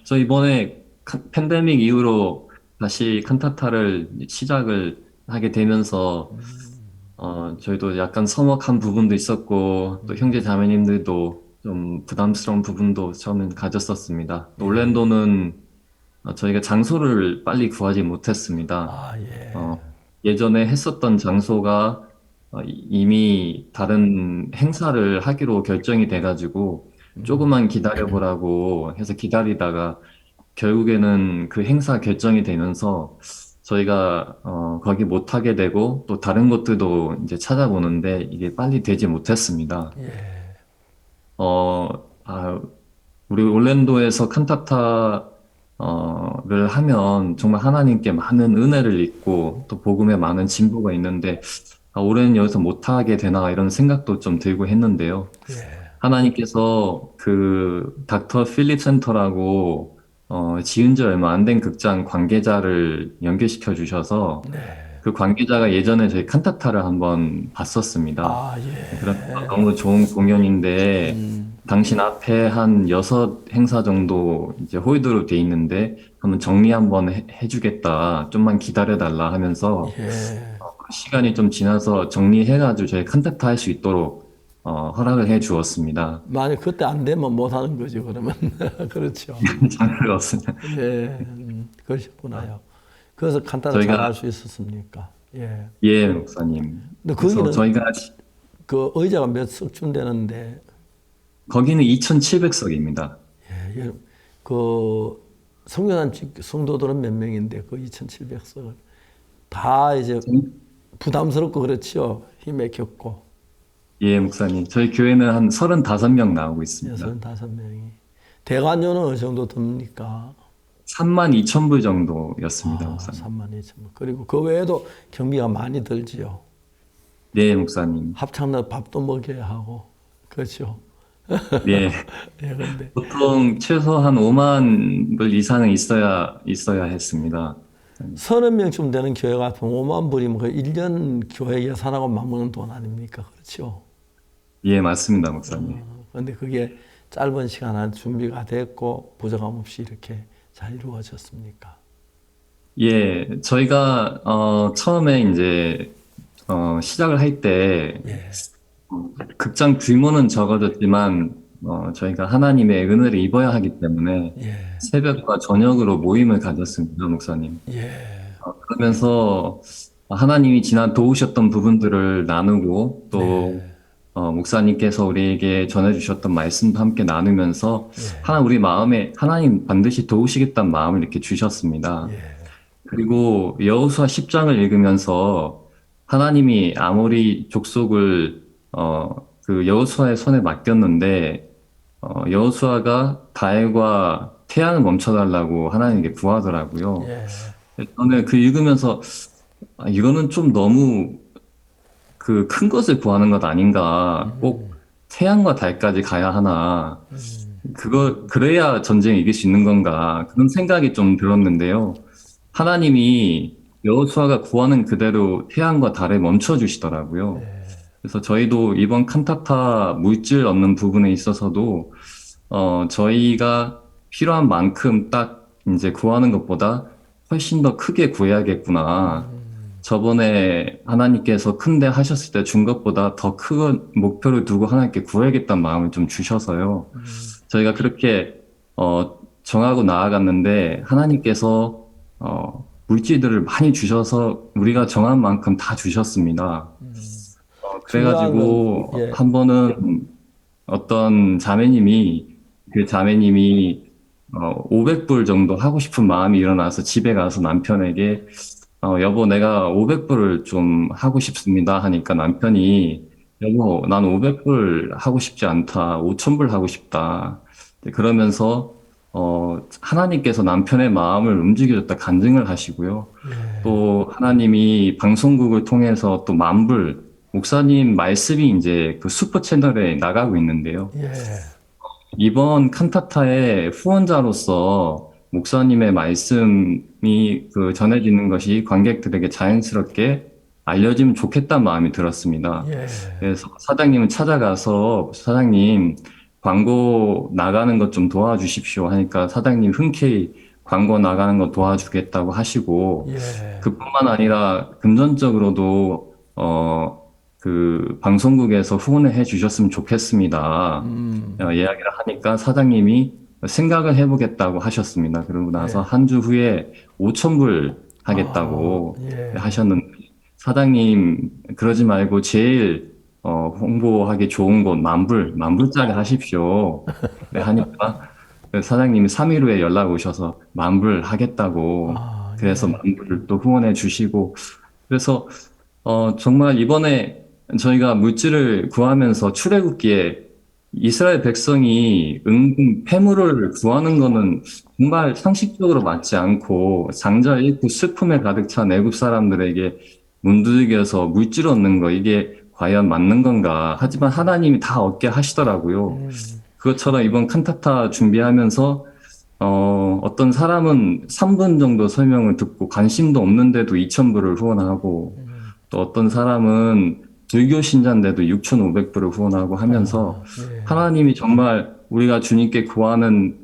저 이번에 팬데믹 이후로 다시 칸타타를 시작을 하게 되면서 저희도 약간 서먹한 부분도 있었고 또 형제 자매님들도 좀 부담스러운 부분도 처음엔 가졌었습니다. 올랜도는 저희가 장소를 빨리 구하지 못했습니다. 예전에 했었던 장소가 이미 다른 행사를 하기로 결정이 돼가지고 조금만 기다려보라고 해서 기다리다가 결국에는 그 행사 결정이 되면서 저희가 거기 못하게 되고 또 다른 곳들도 이제 찾아보는데 이게 빨리 되지 못했습니다. 우리 올랜도에서 칸타타를 하면 정말 하나님께 많은 은혜를 입고 또 복음에 많은 진보가 있는데 올해는 여기서 못하게 되나 이런 생각도 좀 들고 했는데요. 하나님께서 그 닥터 필립 센터라고 지은 지 얼마 안 된 극장 관계자를 연결시켜 주셔서 그 관계자가 예전에 저희 칸타타를 한번 봤었습니다. 그래서 너무 좋은 공연인데 당신 앞에 한 6 행사 정도 이제 홀드로 돼 있는데 한번 정리 한번 해주겠다. 좀만 기다려달라 하면서 시간이 좀 지나서 정리해가지고 저희 칸타타 할 수 있도록 허락을 해 주었습니다. 만약 그때 안 되면 못 하는 거죠, 그러면. 그렇죠. 잘 들었습니다. 그러셨구나요. 그래서 칸타타 저희가- 잘할 수 있었습니까? 예, 목사님. 근데 그래서 거기는 저희가 그 의자가 몇 석쯤 되는데, 거기는 2,700석입니다. 그 성교단 성도들은 몇 명인데 그 2,700석을 다 이제 부담스럽고 그렇죠. 힘에 겪고. 예, 목사님. 저희 교회는 한 35명 나오고 있습니다. 35명이. 대관료는 어느 정도 듭니까? 32,000불 정도였습니다, 목사님. 32,000불. 그리고 그 외에도 경비가 많이 들지요. 네, 목사님. 합창단 밥도 먹여야 하고. 그렇죠. 예. 근데 보통 최소한 5만 불 이상은 있어야 했습니다. 30명쯤 되는 교회 같으면 5만 불이면 그 1년 교회 예산하고 맞먹는 돈 아닙니까? 그렇죠. 예, 맞습니다, 목사님. 그런데 그게 짧은 시간 안에 준비가 됐고 부족함 없이 이렇게 잘 이루어졌습니까? 예, 저희가 처음에 이제 시작을 할 때 극장 규모는 적어졌지만 저희가 하나님의 은혜를 입어야 하기 때문에 새벽과 저녁으로 모임을 가졌습니다, 목사님. 그러면서 하나님이 지난 도우셨던 부분들을 나누고 또 목사님께서 우리에게 전해주셨던 말씀도 함께 나누면서 우리 마음에 하나님 반드시 도우시겠다는 마음을 이렇게 주셨습니다. 그리고 여호수아 10장을 읽으면서 하나님이 아모리 족속을 그 여호수아의 손에 맡겼는데 여호수아가 달과 태양을 멈춰달라고 하나님께 구하더라고요. 저는 그 읽으면서 이거는 좀 너무 그 큰 것을 구하는 것 아닌가. 꼭 태양과 달까지 가야 하나. 그래야 전쟁을 이길 수 있는 건가. 그런 생각이 좀 들었는데요. 하나님이 여호수아가 구하는 그대로 태양과 달을 멈춰주시더라고요. 그래서 저희도 이번 칸타타 물질 얻는 부분에 있어서도 저희가 필요한 만큼 딱 이제 구하는 것보다 훨씬 더 크게 구해야겠구나. 저번에 하나님께서 큰데 하셨을 때 준 것보다 더 큰 목표를 두고 하나님께 구해야겠다는 마음을 좀 주셔서요. 저희가 그렇게 정하고 나아갔는데 하나님께서 물질들을 많이 주셔서 우리가 정한 만큼 다 주셨습니다. 그래가지고 한 번은 어떤 자매님이 500불 정도 하고 싶은 마음이 일어나서 집에 가서 남편에게 여보 내가 500불을 좀 하고 싶습니다 하니까 남편이 여보 난 500불 하고 싶지 않다 5,000불 하고 싶다 그러면서 하나님께서 남편의 마음을 움직여줬다 간증을 하시고요. 또 하나님이 방송국을 통해서 또 10,000불 목사님 말씀이 이제 그 슈퍼 채널에 나가고 있는데요. 이번 칸타타의 후원자로서 목사님의 말씀이 그 전해지는 것이 관객들에게 자연스럽게 알려지면 좋겠다는 마음이 들었습니다. 예. 그래서 사장님을 찾아가서 사장님 광고 나가는 것 좀 도와주십시오 하니까 사장님 흔쾌히 광고 나가는 거 도와주겠다고 하시고 예. 그뿐만 아니라 금전적으로도 그 방송국에서 후원을 해주셨으면 좋겠습니다. 이야기를 하니까 사장님이 생각을 해보겠다고 하셨습니다. 그러고 나서 예. 한 주 후에 5,000불 하겠다고 예. 하셨는데 사장님 그러지 말고 제일 홍보하기 좋은 곳 만불짜리 하십시오. 네, 하니까 사장님이 3일 후에 연락 오셔서 만불 하겠다고 그래서 만불을 또 후원해 주시고 그래서 정말 이번에 저희가 물질을 구하면서 출애굽기에 이스라엘 백성이 은근 폐물을 구하는 거는 정말 상식적으로 맞지 않고 장자를 잃고 슬픔에 가득 찬 애굽 사람들에게 문두기에서 물질 얻는 거 이게 과연 맞는 건가? 하지만 하나님이 다 얻게 하시더라고요. 그것처럼 이번 칸타타 준비하면서 어떤 사람은 3분 정도 설명을 듣고 관심도 없는데도 2,000불을 후원하고 또 어떤 사람은 불교 신자인데도 6,500불을 후원하고 하면서 하나님이 정말 우리가 주님께 구하는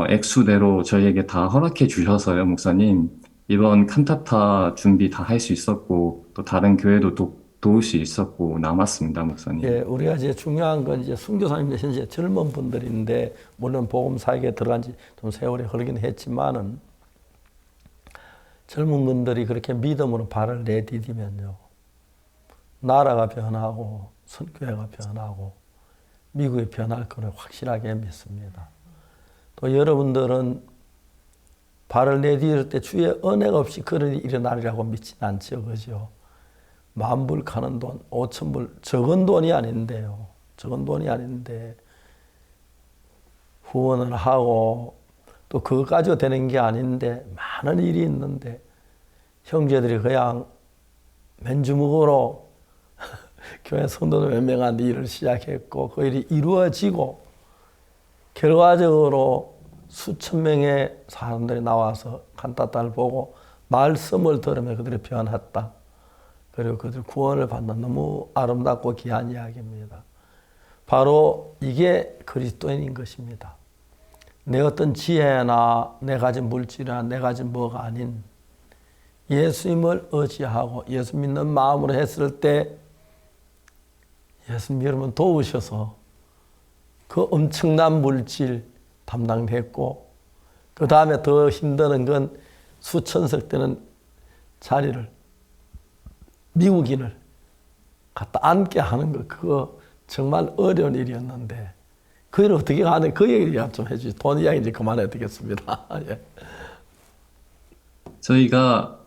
액수대로 저희에게 다 허락해 주셔서요, 목사님. 이번 칸타타 준비 다 할 수 있었고 또 다른 교회도 도울 수 있었고 남았습니다, 목사님. 예, 우리가 이제 중요한 건 이제 선교사님들 현재 젊은 분들인데 물론 복음 사역에 들어간 지 좀 세월이 흐르긴 했지만은 젊은 분들이 그렇게 믿음으로 발을 내디디면요. 나라가 변하고 선교회가 변하고 미국이 변할 거를 확실하게 믿습니다. 또 여러분들은 발을 내디딜 때 주의 은혜가 없이 그런 일이 일어나리라고 믿지는 않죠. 그죠? 10,000불 가는 돈, 5,000불 적은 돈이 아닌데요. 적은 돈이 아닌데 후원을 하고 또 그거 가지고 되는 게 아닌데 많은 일이 있는데 형제들이 그냥 맨주먹으로 교회 성도들 몇 명한테 일을 시작했고 그 일이 이루어지고 결과적으로 수천 명의 사람들이 나와서 칸타타를 보고 말씀을 들으며 그들이 변했다. 그리고 그들 구원을 받는 너무 아름답고 귀한 이야기입니다. 바로 이게 그리스도인인 것입니다. 내 어떤 지혜나 내 가진 물질이나 내 가진 뭐가 아닌 예수님을 의지하고 예수 믿는 마음으로 했을 때 예수님 여러분 도우셔서 그 엄청난 물질 담당됐고 그 다음에 더 힘드는 건 수천석 되는 자리를 미국인을 갖다 앉게 하는 거 그거 정말 어려운 일이었는데 그 일을 어떻게 하는 그 얘기 좀 해주시. 돈 이야기 이제 그만해야 되겠습니다. 예. 저희가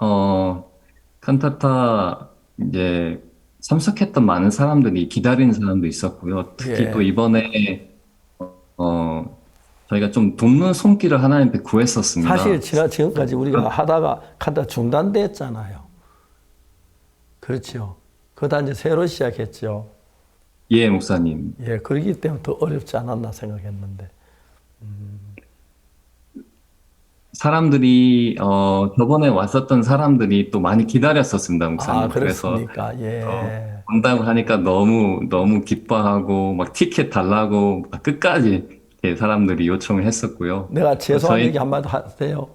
칸타타 이제 참석했던 많은 사람들이 기다리는 사람도 있었고요. 특히 예. 또 이번에 저희가 좀 돕는 손길을 하나님께 구했었습니다. 사실 지금까지 우리가 하다가 칸타타 중단됐잖아요. 그렇죠. 그러다 이제 새로 시작했죠. 예, 목사님. 예, 그러기 때문에 더 어렵지 않았나 생각했는데. 사람들이 저번에 왔었던 사람들이 또 많이 기다렸었습니다, 목사님. 아, 그렇습니까? 예. 온다고 하니까 너무 기뻐하고 막 티켓 달라고 막 끝까지 이렇게 사람들이 요청을 했었고요. 내가 죄송한 얘기 한마디 하세요.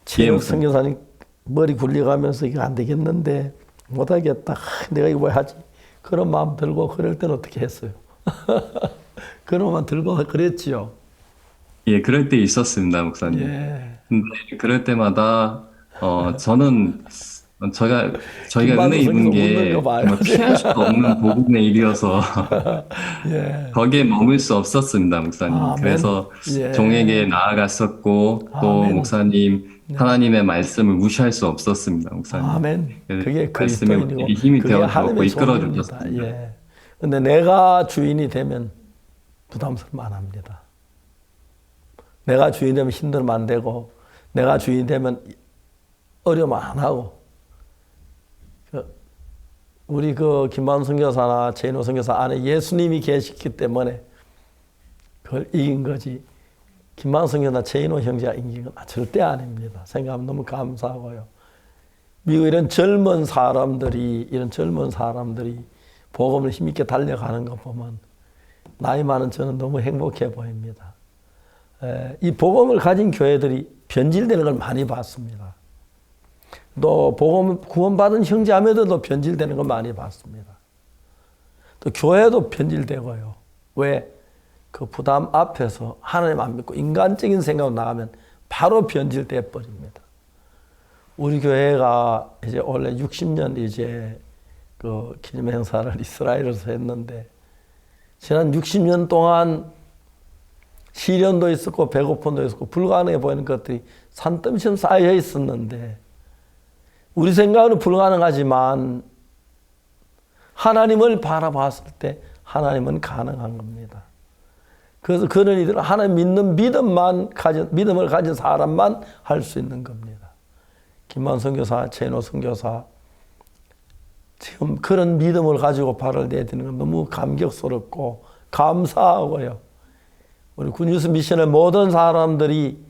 최영 선교사님 머리 굴려가면서 이거 안 되겠는데 못하겠다. 내가 이거 뭐 하지? 그런 마음 들고 그럴 때는 어떻게 했어요? 그런 마음 들고 그랬지요. 예, 그럴 때 있었습니다, 목사님. 예. 근데 그럴 때마다 저는 저희가 은혜 입은 게 정말 피할 수 없는 복음의 일이어서 예. 거기에 머물 수 없었습니다, 목사님. 아멘. 그래서 예. 종에게 나아갔었고 또 아멘. 목사님 하나님의 말씀을 무시할 수 없었습니다, 목사님. 아멘. 그게 말씀이 그리스도인이고 힘이 그게 되어 하나님의 이끌어 소원입니다. 주셨습니다. 예. 근데 내가 주인이 되면 부담스러움 안 합니다. 내가 주인이 되면 힘들면 안 되고 내가 주인이 되면 어려움 안 하고 우리 그 김만우 선교사나 제인호 선교사 안에 예수님이 계시기 때문에 그걸 이긴 거지 김만우 선교사나 제인호 형제가 이긴 건 절대 아닙니다. 생각하면 너무 감사하고요. 미국 이런 젊은 사람들이 복음을 힘있게 달려가는 거 보면 나이 많은 저는 너무 행복해 보입니다. 이 복음을 가진 교회들이 변질되는 걸 많이 봤습니다. 또 복음 구원받은 형제자매들도 변질되는 걸 많이 봤습니다. 또 교회도 변질되고요. 왜? 그 부담 앞에서 하나님 안 믿고 인간적인 생각으로 나가면 바로 변질돼 버립니다. 우리 교회가 이제 원래 60년 이제 그 기념 행사를 이스라엘에서 했는데 지난 60년 동안 시련도 있었고 배고픔도 있었고 불가능해 보이는 것들이 산더미처럼 쌓여 있었는데 우리 생각은 불가능하지만 하나님을 바라봤을 때 하나님은 가능한 겁니다. 그래서 그런 일들은 하나님 믿는 믿음을 가진 사람만 할 수 있는 겁니다. 김만 선교사, 최인호 선교사 지금 그런 믿음을 가지고 발을 내딛는 건 너무 감격스럽고 감사하고요. 우리 굿뉴스 미션의 모든 사람들이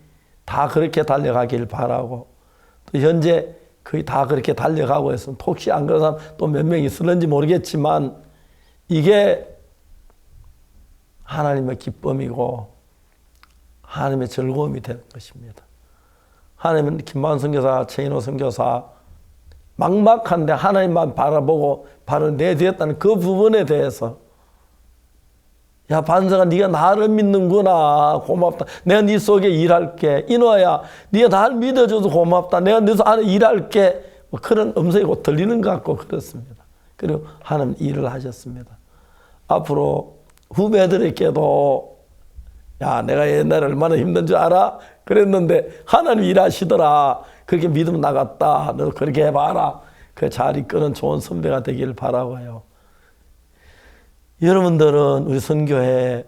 다 그렇게 달려가길 바라고 또 현재 거의 다 그렇게 달려가고 있으면 혹시 안 그런 사람 또 몇 명 있을는지 모르겠지만 이게 하나님의 기쁨이고 하나님의 즐거움이 되는 것입니다. 하나님은 김만 선교사, 최인호 선교사 막막한데 하나님만 바라보고 발을 내딛었다는 그 부분에 대해서 야 반석아 네가 나를 믿는구나 고맙다. 내가 네 속에 일할게. 인호야 네가 나를 믿어줘서 고맙다. 내가 네 안에 일할게. 뭐 그런 음성이 곧 들리는 것 같고 그렇습니다. 그리고 하나님 일을 하셨습니다. 앞으로 후배들에게도 야 내가 옛날에 얼마나 힘든 줄 알아? 그랬는데 하나님 일하시더라. 그렇게 믿음 나갔다. 너 그렇게 해봐라. 그 잘 이끄는 좋은 선배가 되기를 바라고요. 여러분들은 우리 선교회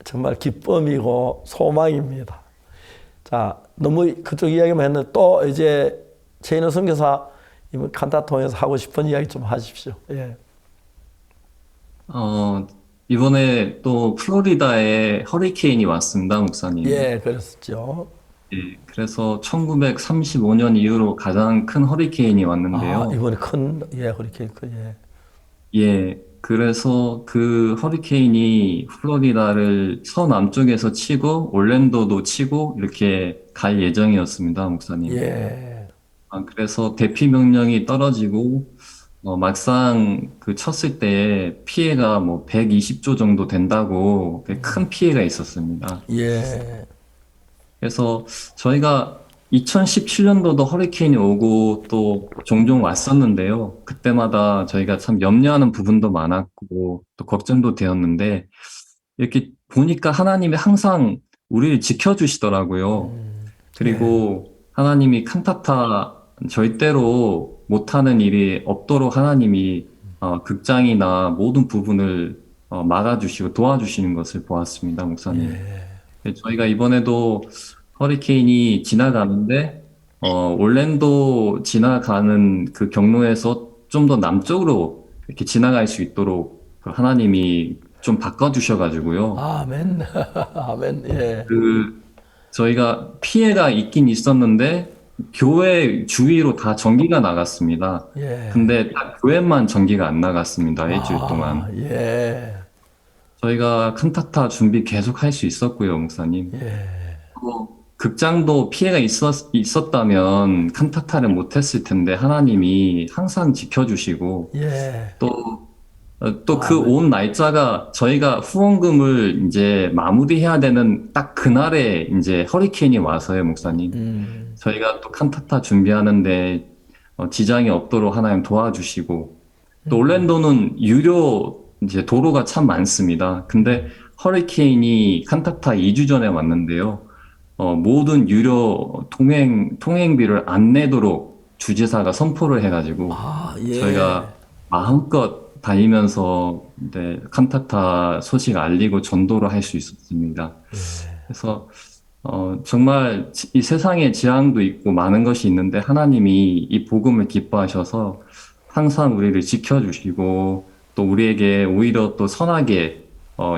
정말 기쁨이고 소망입니다. 자, 너무 그쪽 이야기만 했는데 또 이제 최인호 선교사 이번 칸타 통해서 하고 싶은 이야기 좀 하십시오. 예. 이번에 또 플로리다에 허리케인이 왔습니다, 목사님. 예, 그랬었죠. 예, 그래서 1935년 이후로 가장 큰 허리케인이 왔는데요. 이번에 큰, 허리케인 큰, 예, 그래서 그 허리케인이 플로리다를 서남쪽에서 치고 올랜도도 치고 이렇게 갈 예정이었습니다, 목사님. 예. 그래서 대피 명령이 떨어지고 막상 그 쳤을 때 피해가 뭐 120조 정도 된다고 큰 피해가 있었습니다. 예. 그래서 저희가 2017년도도 허리케인이 오고 또 종종 왔었는데요. 그때마다 저희가 참 염려하는 부분도 많았고 또 걱정도 되었는데 이렇게 보니까 하나님이 항상 우리를 지켜주시더라고요. 그리고 하나님이 칸타타 절대로 못하는 일이 없도록 하나님이 극장이나 모든 부분을 막아주시고 도와주시는 것을 보았습니다, 목사님. 저희가 이번에도 허리케인이 지나가는데 올랜도 지나가는 그 경로에서 좀 더 남쪽으로 이렇게 지나갈 수 있도록 하나님이 좀 바꿔주셔가지고요. 아멘. 아멘. 예. 저희가 피해가 있긴 있었는데 교회 주위로 다 전기가 나갔습니다. 예. 근데 딱 교회만 전기가 안 나갔습니다. 일주일 동안. 예. 저희가 칸타타 준비 계속 할 수 있었고요, 목사님. 또 극장도 피해가 있었다면 칸타타를 못했을 텐데 하나님이 항상 지켜주시고 또 그 온 날짜가 저희가 후원금을 이제 마무리해야 되는 딱 그날에 이제 허리케인이 와서요, 목사님. 저희가 또 칸타타 준비하는데 지장이 없도록 하나님 도와주시고 또 올랜도는 유료 이제 도로가 참 많습니다. 근데 허리케인이 칸타타 2주 전에 왔는데요. 모든 유료 통행비를 안 내도록 주지사가 선포를 해가지고 저희가 마음껏 다니면서 칸타타 소식 알리고 전도를 할 수 있었습니다. 그래서 정말 이 세상에 재앙도 있고 많은 것이 있는데 하나님이 이 복음을 기뻐하셔서 항상 우리를 지켜주시고 또 우리에게 오히려 또 선하게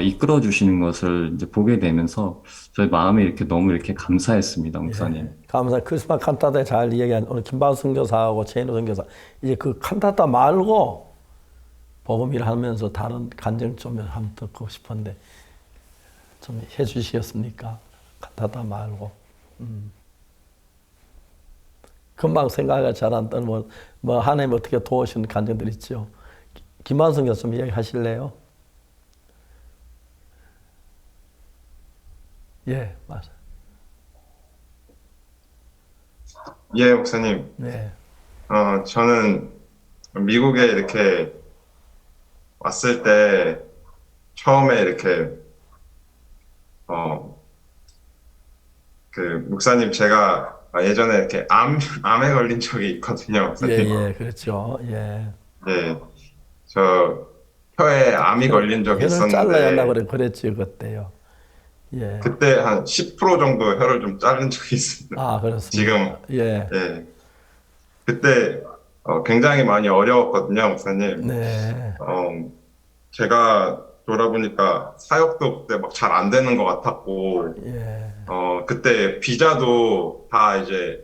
이끌어 주시는 것을 이제 보게 되면서 저희 마음이 이렇게 너무 이렇게 감사했습니다, 목사님. 감사. 크리스마스 칸타타에 잘 이야기한 오늘 김바우 선교사하고 최인호 선교사 이제 그 칸타타 말고 복음 일하면서 다른 간증 좀 한번 듣고 싶은데 좀 해주시겠습니까? 칸타타 말고. 금방 생각이 잘 안 떠는 뭐 하나님 어떻게 도우신 간증들 있죠. 김바우 선교사 좀 이야기하실래요? 예, 맞아요. 예, 목사님. 네. 저는 미국에 이렇게 왔을 때 처음에 이렇게 그 목사님 제가 예전에 이렇게 암에 걸린 적이 있거든요, 목사님. 예, 그렇죠. 예. 네, 저 혀에 암이 걸린 적이 혀를 잘라야 한다고 있었는데 그랬지 그때요. 예. 그때 한 10% 정도 혀를 좀 자른 적이 있습니다. 아, 그렇습니다. 지금 예. 예. 그때 굉장히 많이 어려웠거든요, 목사님. 네. 제가 돌아보니까 사역도 그때 막 잘 안 되는 것 같았고, 예. 그때 비자도 다 이제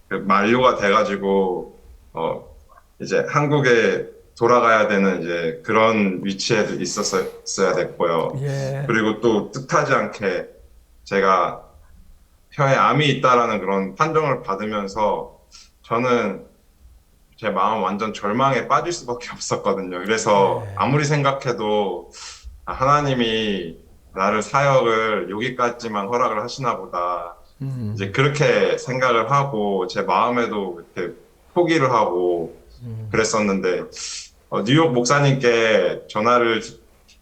그 만료가 돼가지고, 이제 한국에 돌아가야 되는 이제 그런 위치에 있었어야 됐고요. 예. 그리고 또 뜻하지 않게 제가 혀에 암이 있다라는 그런 판정을 받으면서 저는 제 마음 완전 절망에 빠질 수밖에 없었거든요. 그래서 아무리 생각해도 하나님이 나를 사역을 여기까지만 허락을 하시나 보다. 이제 그렇게 생각을 하고 제 마음에도 이렇게 포기를 하고 그랬었는데 뉴욕 목사님께 전화를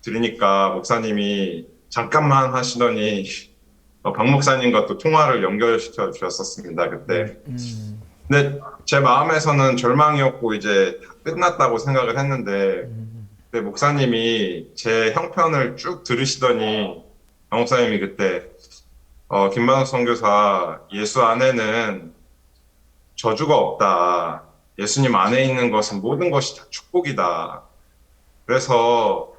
드리니까 목사님이 잠깐만 하시더니 박 목사님과 또 통화를 연결시켜 주셨었습니다. 그때. 근데 제 마음에서는 절망이었고 이제 다 끝났다고 생각을 했는데 그때 목사님이 제 형편을 쭉 들으시더니 박 목사님이 그때 김만욱 선교사 예수 안에는 저주가 없다. 예수님 안에 있는 것은 모든 것이 다 축복이다. 그래서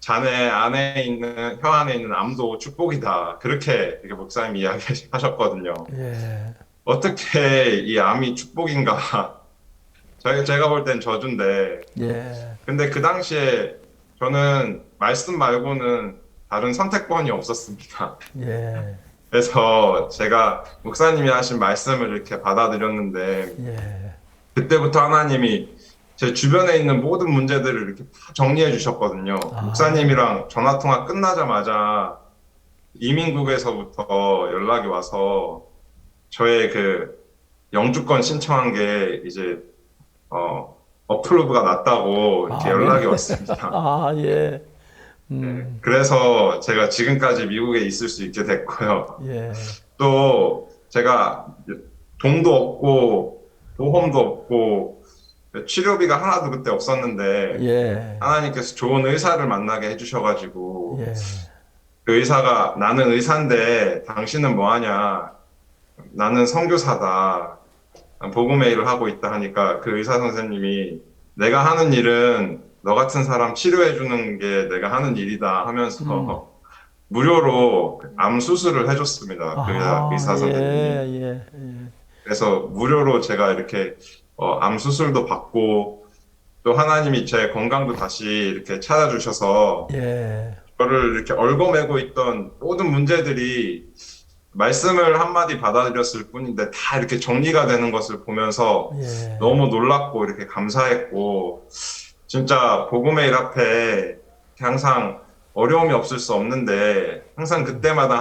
자네 안에 있는 혀 안에 있는 암도 축복이다. 그렇게 목사님이 이야기하셨거든요. 예. 어떻게 이 암이 축복인가? 제가 볼 땐 저주인데. 예. 근데 그 당시에 저는 말씀 말고는 다른 선택권이 없었습니다. 예. 그래서 제가 목사님이 하신 말씀을 이렇게 받아들였는데 예. 그때부터 하나님이 제 주변에 있는 모든 문제들을 이렇게 다 정리해 주셨거든요. 목사님이랑 전화 통화 끝나자마자 이민국에서부터 연락이 와서 저의 그 영주권 신청한 게 이제 어플로브가 났다고 이렇게 연락이 왔습니다. 아, 예. 네, 그래서 제가 지금까지 미국에 있을 수 있게 됐고요. 예. 또 제가 돈도 없고 보험도 없고 치료비가 하나도 그때 없었는데 예. 하나님께서 좋은 의사를 만나게 해주셔가지고 예. 그 의사가 나는 의사인데 당신은 뭐하냐? 나는 선교사다. 복음의 일을 하고 있다 하니까 그 의사 선생님이 내가 하는 일은 너 같은 사람 치료해 주는 게 내가 하는 일이다 하면서 무료로 암 수술을 해줬습니다. 그 의사 선생님이. 예. 그래서 무료로 제가 이렇게 암 수술도 받고 또 하나님이 제 건강도 다시 이렇게 찾아주셔서 예. 저를 이렇게 얽어매고 있던 모든 문제들이 말씀을 한마디 받아들였을 뿐인데 다 이렇게 정리가 되는 것을 보면서 예. 너무 놀랍고 이렇게 감사했고 진짜 복음의 일 앞에 항상 어려움이 없을 수 없는데 항상 그때마다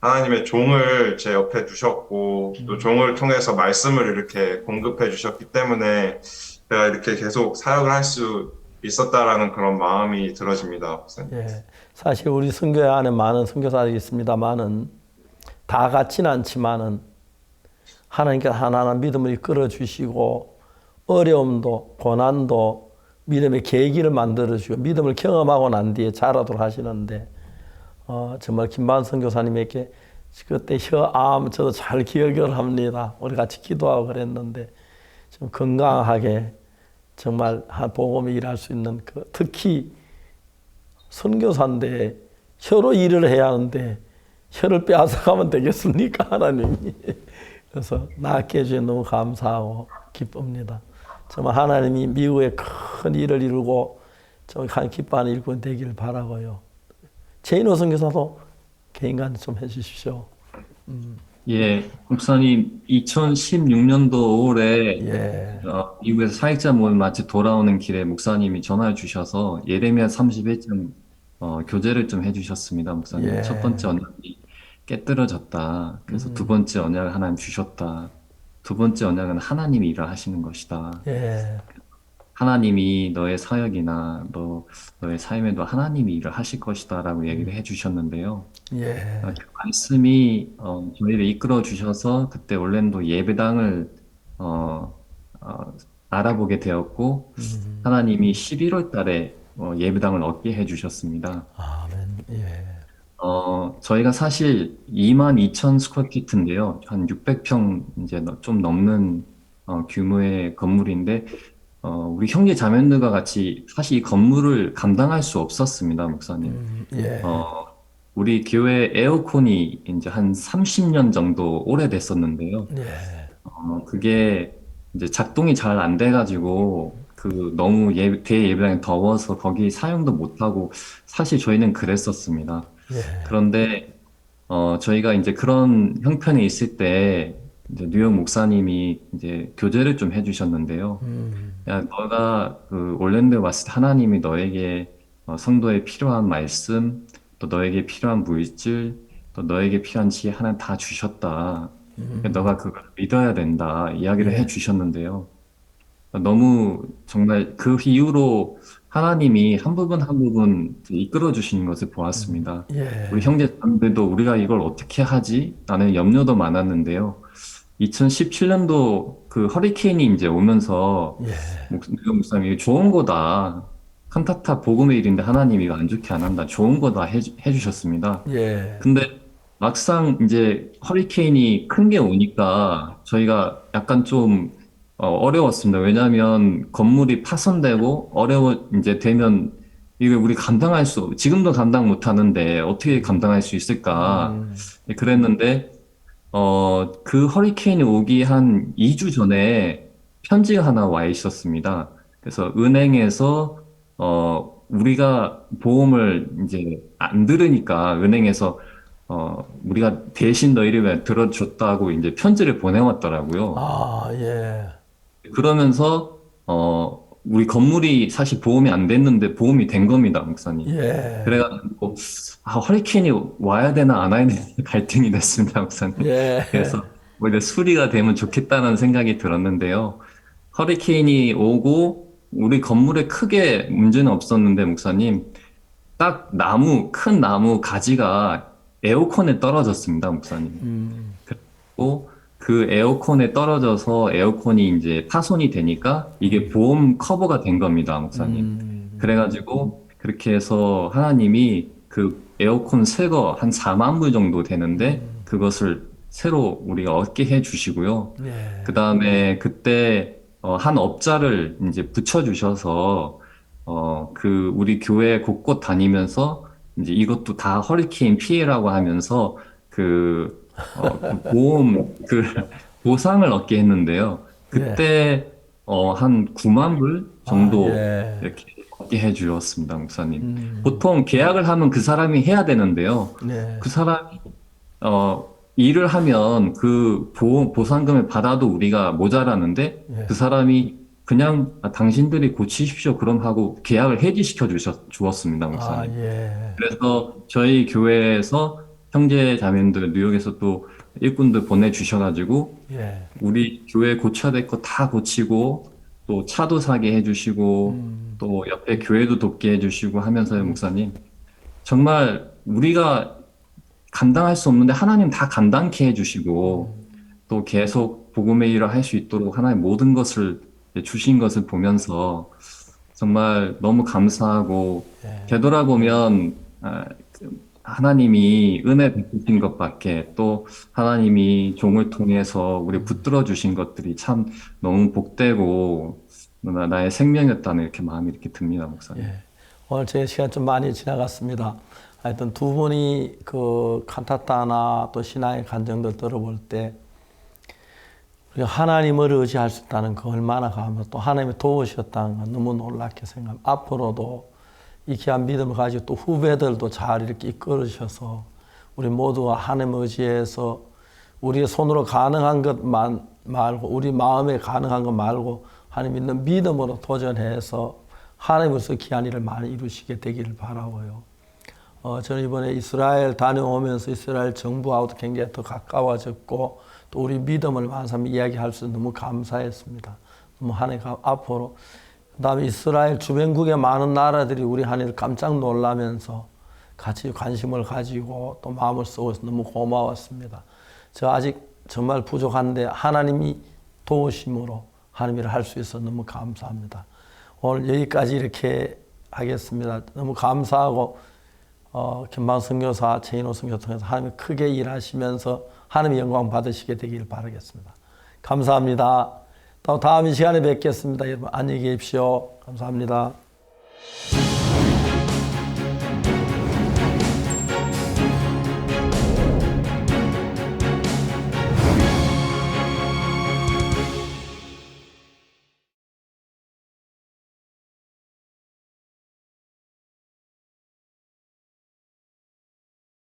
하나님의 종을 제 옆에 두셨고 또 종을 통해서 말씀을 이렇게 공급해 주셨기 때문에 제가 이렇게 계속 사역을 할 수 있었다라는 그런 마음이 들어집니다. 목사님. 예. 사실 우리 선교회 안에 많은 선교사들이 있습니다만은 다 같지는 않지만은 하나님께서 하나하나 믿음을 이끌어 주시고 어려움도 고난도 믿음의 계기를 만들어 주시고 믿음을 경험하고 난 뒤에 자라도록 하시는데 정말 김반 선교사님에게 그때 혀암 저도 잘 기억을 합니다. 우리 같이 기도하고 그랬는데 좀 건강하게 정말 복음을 일할 수 있는 특히 선교사인데 혀로 일을 해야 하는데 혀를 빼앗아가면 되겠습니까? 하나님이. 그래서 낳게 해주셔서 너무 감사하고 기쁩니다. 정말 하나님이 미국에 큰 일을 이루고 한 기뻐하는 일꾼 되길 바라고요. 제인호 선교사도 개인간 좀 해주십시오. 예, 목사님, 2016년도 5월에 미국에서 사역자 모임 마치 돌아오는 길에 목사님이 전화를 주셔서 예레미야 31장 교제를 좀 해주셨습니다, 목사님. 예. 첫 번째 언약이 깨뜨려졌다. 그래서 두 번째 언약을 하나님 주셨다. 두 번째 언약은 하나님이 일을 하시는 것이다. 예. 하나님이 너의 사역이나 너의 삶에도 하나님이 일을 하실 것이다라고 얘기를 해주셨는데요. 예. 그 말씀이 저희를 이끌어 주셔서 그때 올랜도 예배당을 알아보게 되었고 하나님이 11월 달에 예배당을 얻게 해주셨습니다. 아멘. 예. 저희가 사실 22,000 스퀘어피트인데요. 한 600평 이제 좀 넘는 규모의 건물인데 우리 형제 자매들과 같이 사실 이 건물을 감당할 수 없었습니다, 목사님. 예. 우리 교회 에어컨이 이제 한 30년 정도 오래됐었는데요. 예. 그게 이제 작동이 잘 안 돼가지고 너무 대예배당이 더워서 거기 사용도 못하고 사실 저희는 그랬었습니다. 예. 그런데 저희가 이제 그런 형편에 있을 때 이제 뉴욕 목사님이 이제 교제를 좀 해주셨는데요. 야, 너가 올랜도에 왔을 때 하나님이 너에게 성도에 필요한 말씀, 또 너에게 필요한 물질, 또 너에게 필요한 지혜 하나 다 주셨다. 너가 그걸 믿어야 된다. 이야기를 해주셨는데요. 너무 정말 그 이후로 하나님이 한 부분 한 부분 이끌어 주시는 것을 보았습니다. 예. 우리 형제들도 우리가 이걸 어떻게 하지? 라는 염려도 많았는데요. 2017년도 그 허리케인이 이제 오면서 목사님이 좋은 거다. 칸타타 복음의 일인데 하나님이 이거 안 좋게 안 한다. 좋은 거다 해주셨습니다. 예. 근데 막상 이제 허리케인이 큰 게 오니까 저희가 약간 좀 어려웠습니다. 왜냐하면 건물이 파손되고 이제 되면 이게 우리 지금도 감당 못 하는데 어떻게 감당할 수 있을까? 그랬는데 그 허리케인이 오기 한 2주 전에 편지가 하나 와 있었습니다. 그래서 은행에서 우리가 보험을 이제 안 들으니까 은행에서 우리가 대신 너 이름에 들어줬다고 이제 편지를 보내왔더라고요. 아, 예. 그러면서 우리 건물이 사실 보험이 안 됐는데 보험이 된 겁니다, 목사님. 예. 그래가지고 허리케인이 와야 되나 안 와야 되나 갈등이 됐습니다, 목사님. 예. 그래서 오히려 수리가 되면 좋겠다는 생각이 들었는데요. 허리케인이 오고 우리 건물에 크게 문제는 없었는데, 목사님, 딱 큰 나무 가지가 에어컨에 떨어졌습니다, 목사님. 그리고 그 에어컨에 떨어져서 에어컨이 이제 파손이 되니까 이게 보험 커버가 된 겁니다, 목사님. 그래가지고 그렇게 해서 하나님이 그 에어컨 새 거 한 4만 불 정도 되는데 그것을 새로 우리가 얻게 해 주시고요. 예. 그 다음에 그때 한 업자를 이제 붙여주셔서 우리 교회 곳곳 다니면서 이제 이것도 다 허리케인 피해라고 하면서 보험 보상을 얻게 했는데요. 그때 한 9만 불 정도 이렇게 얻게 해 주었습니다, 목사님. 보통 계약을 하면 그 사람이 해야 되는데요. 그 사람이 일을 하면 그 보상금을 받아도 우리가 모자라는데 그 사람이 그냥 당신들이 고치십시오 그럼 하고 계약을 해지시켜 주었습니다, 목사님. 그래서 저희 교회에서 형제 자매들 뉴욕에서 또 일꾼들 보내주셔가지고 우리 교회 고쳐야 될 거 다 고치고 또 차도 사게 해주시고 또 옆에 교회도 돕게 해주시고 하면서요, 목사님. 정말 우리가 감당할 수 없는데 하나님 다 감당케 해주시고 또 계속 복음의 일을 할 수 있도록 하나님 모든 것을 주신 것을 보면서 정말 너무 감사하고 되돌아보면 하나님이 은혜 베푸신 것밖에 또 하나님이 종을 통해서 우리 붙들어 주신 것들이 참 너무 복되고 나의 생명이었다는 이렇게 마음이 이렇게 듭니다, 목사님. 오늘 제 시간 좀 많이 지나갔습니다. 하여튼 두 분이 그 칸타타나 또 신앙의 간증들 들어볼 때 우리가 하나님을 의지할 수 있다는 거 얼마나 감사하고 또 하나님이 도우셨다는 건 너무 놀랍게 생각합니다. 앞으로도 이 귀한 믿음을 가지고 또 후배들도 잘 이렇게 이끌으셔서 우리 모두가 하나님을 의지해서 우리의 손으로 가능한 것만 말고 우리 마음에 가능한 것 말고 하나님 있는 믿음으로 도전해서 하나님으로서 귀한 일을 많이 이루시게 되기를 바라고요. 저는 이번에 이스라엘 다녀오면서 이스라엘 정부하고도 굉장히 더 가까워졌고 또 우리 믿음을 많은 사람이 이야기할 수 너무 감사했습니다. 너무 하나님 앞으로 그다음에 이스라엘 주변국의 많은 나라들이 우리 하나님을 깜짝 놀라면서 같이 관심을 가지고 또 마음을 쓰고 있어서 너무 고마웠습니다. 저 아직 정말 부족한데 하나님이 도우심으로 하나님 일을 할 수 있어서 너무 감사합니다. 오늘 여기까지 이렇게 하겠습니다. 너무 감사하고 김방 선교사, 최인호 선교사 통해서 하나님이 크게 일하시면서 하나님의 영광 받으시게 되기를 바라겠습니다. 감사합니다. 또 다음 이 시간에 뵙겠습니다. 여러분 안녕히 계십시오. 감사합니다.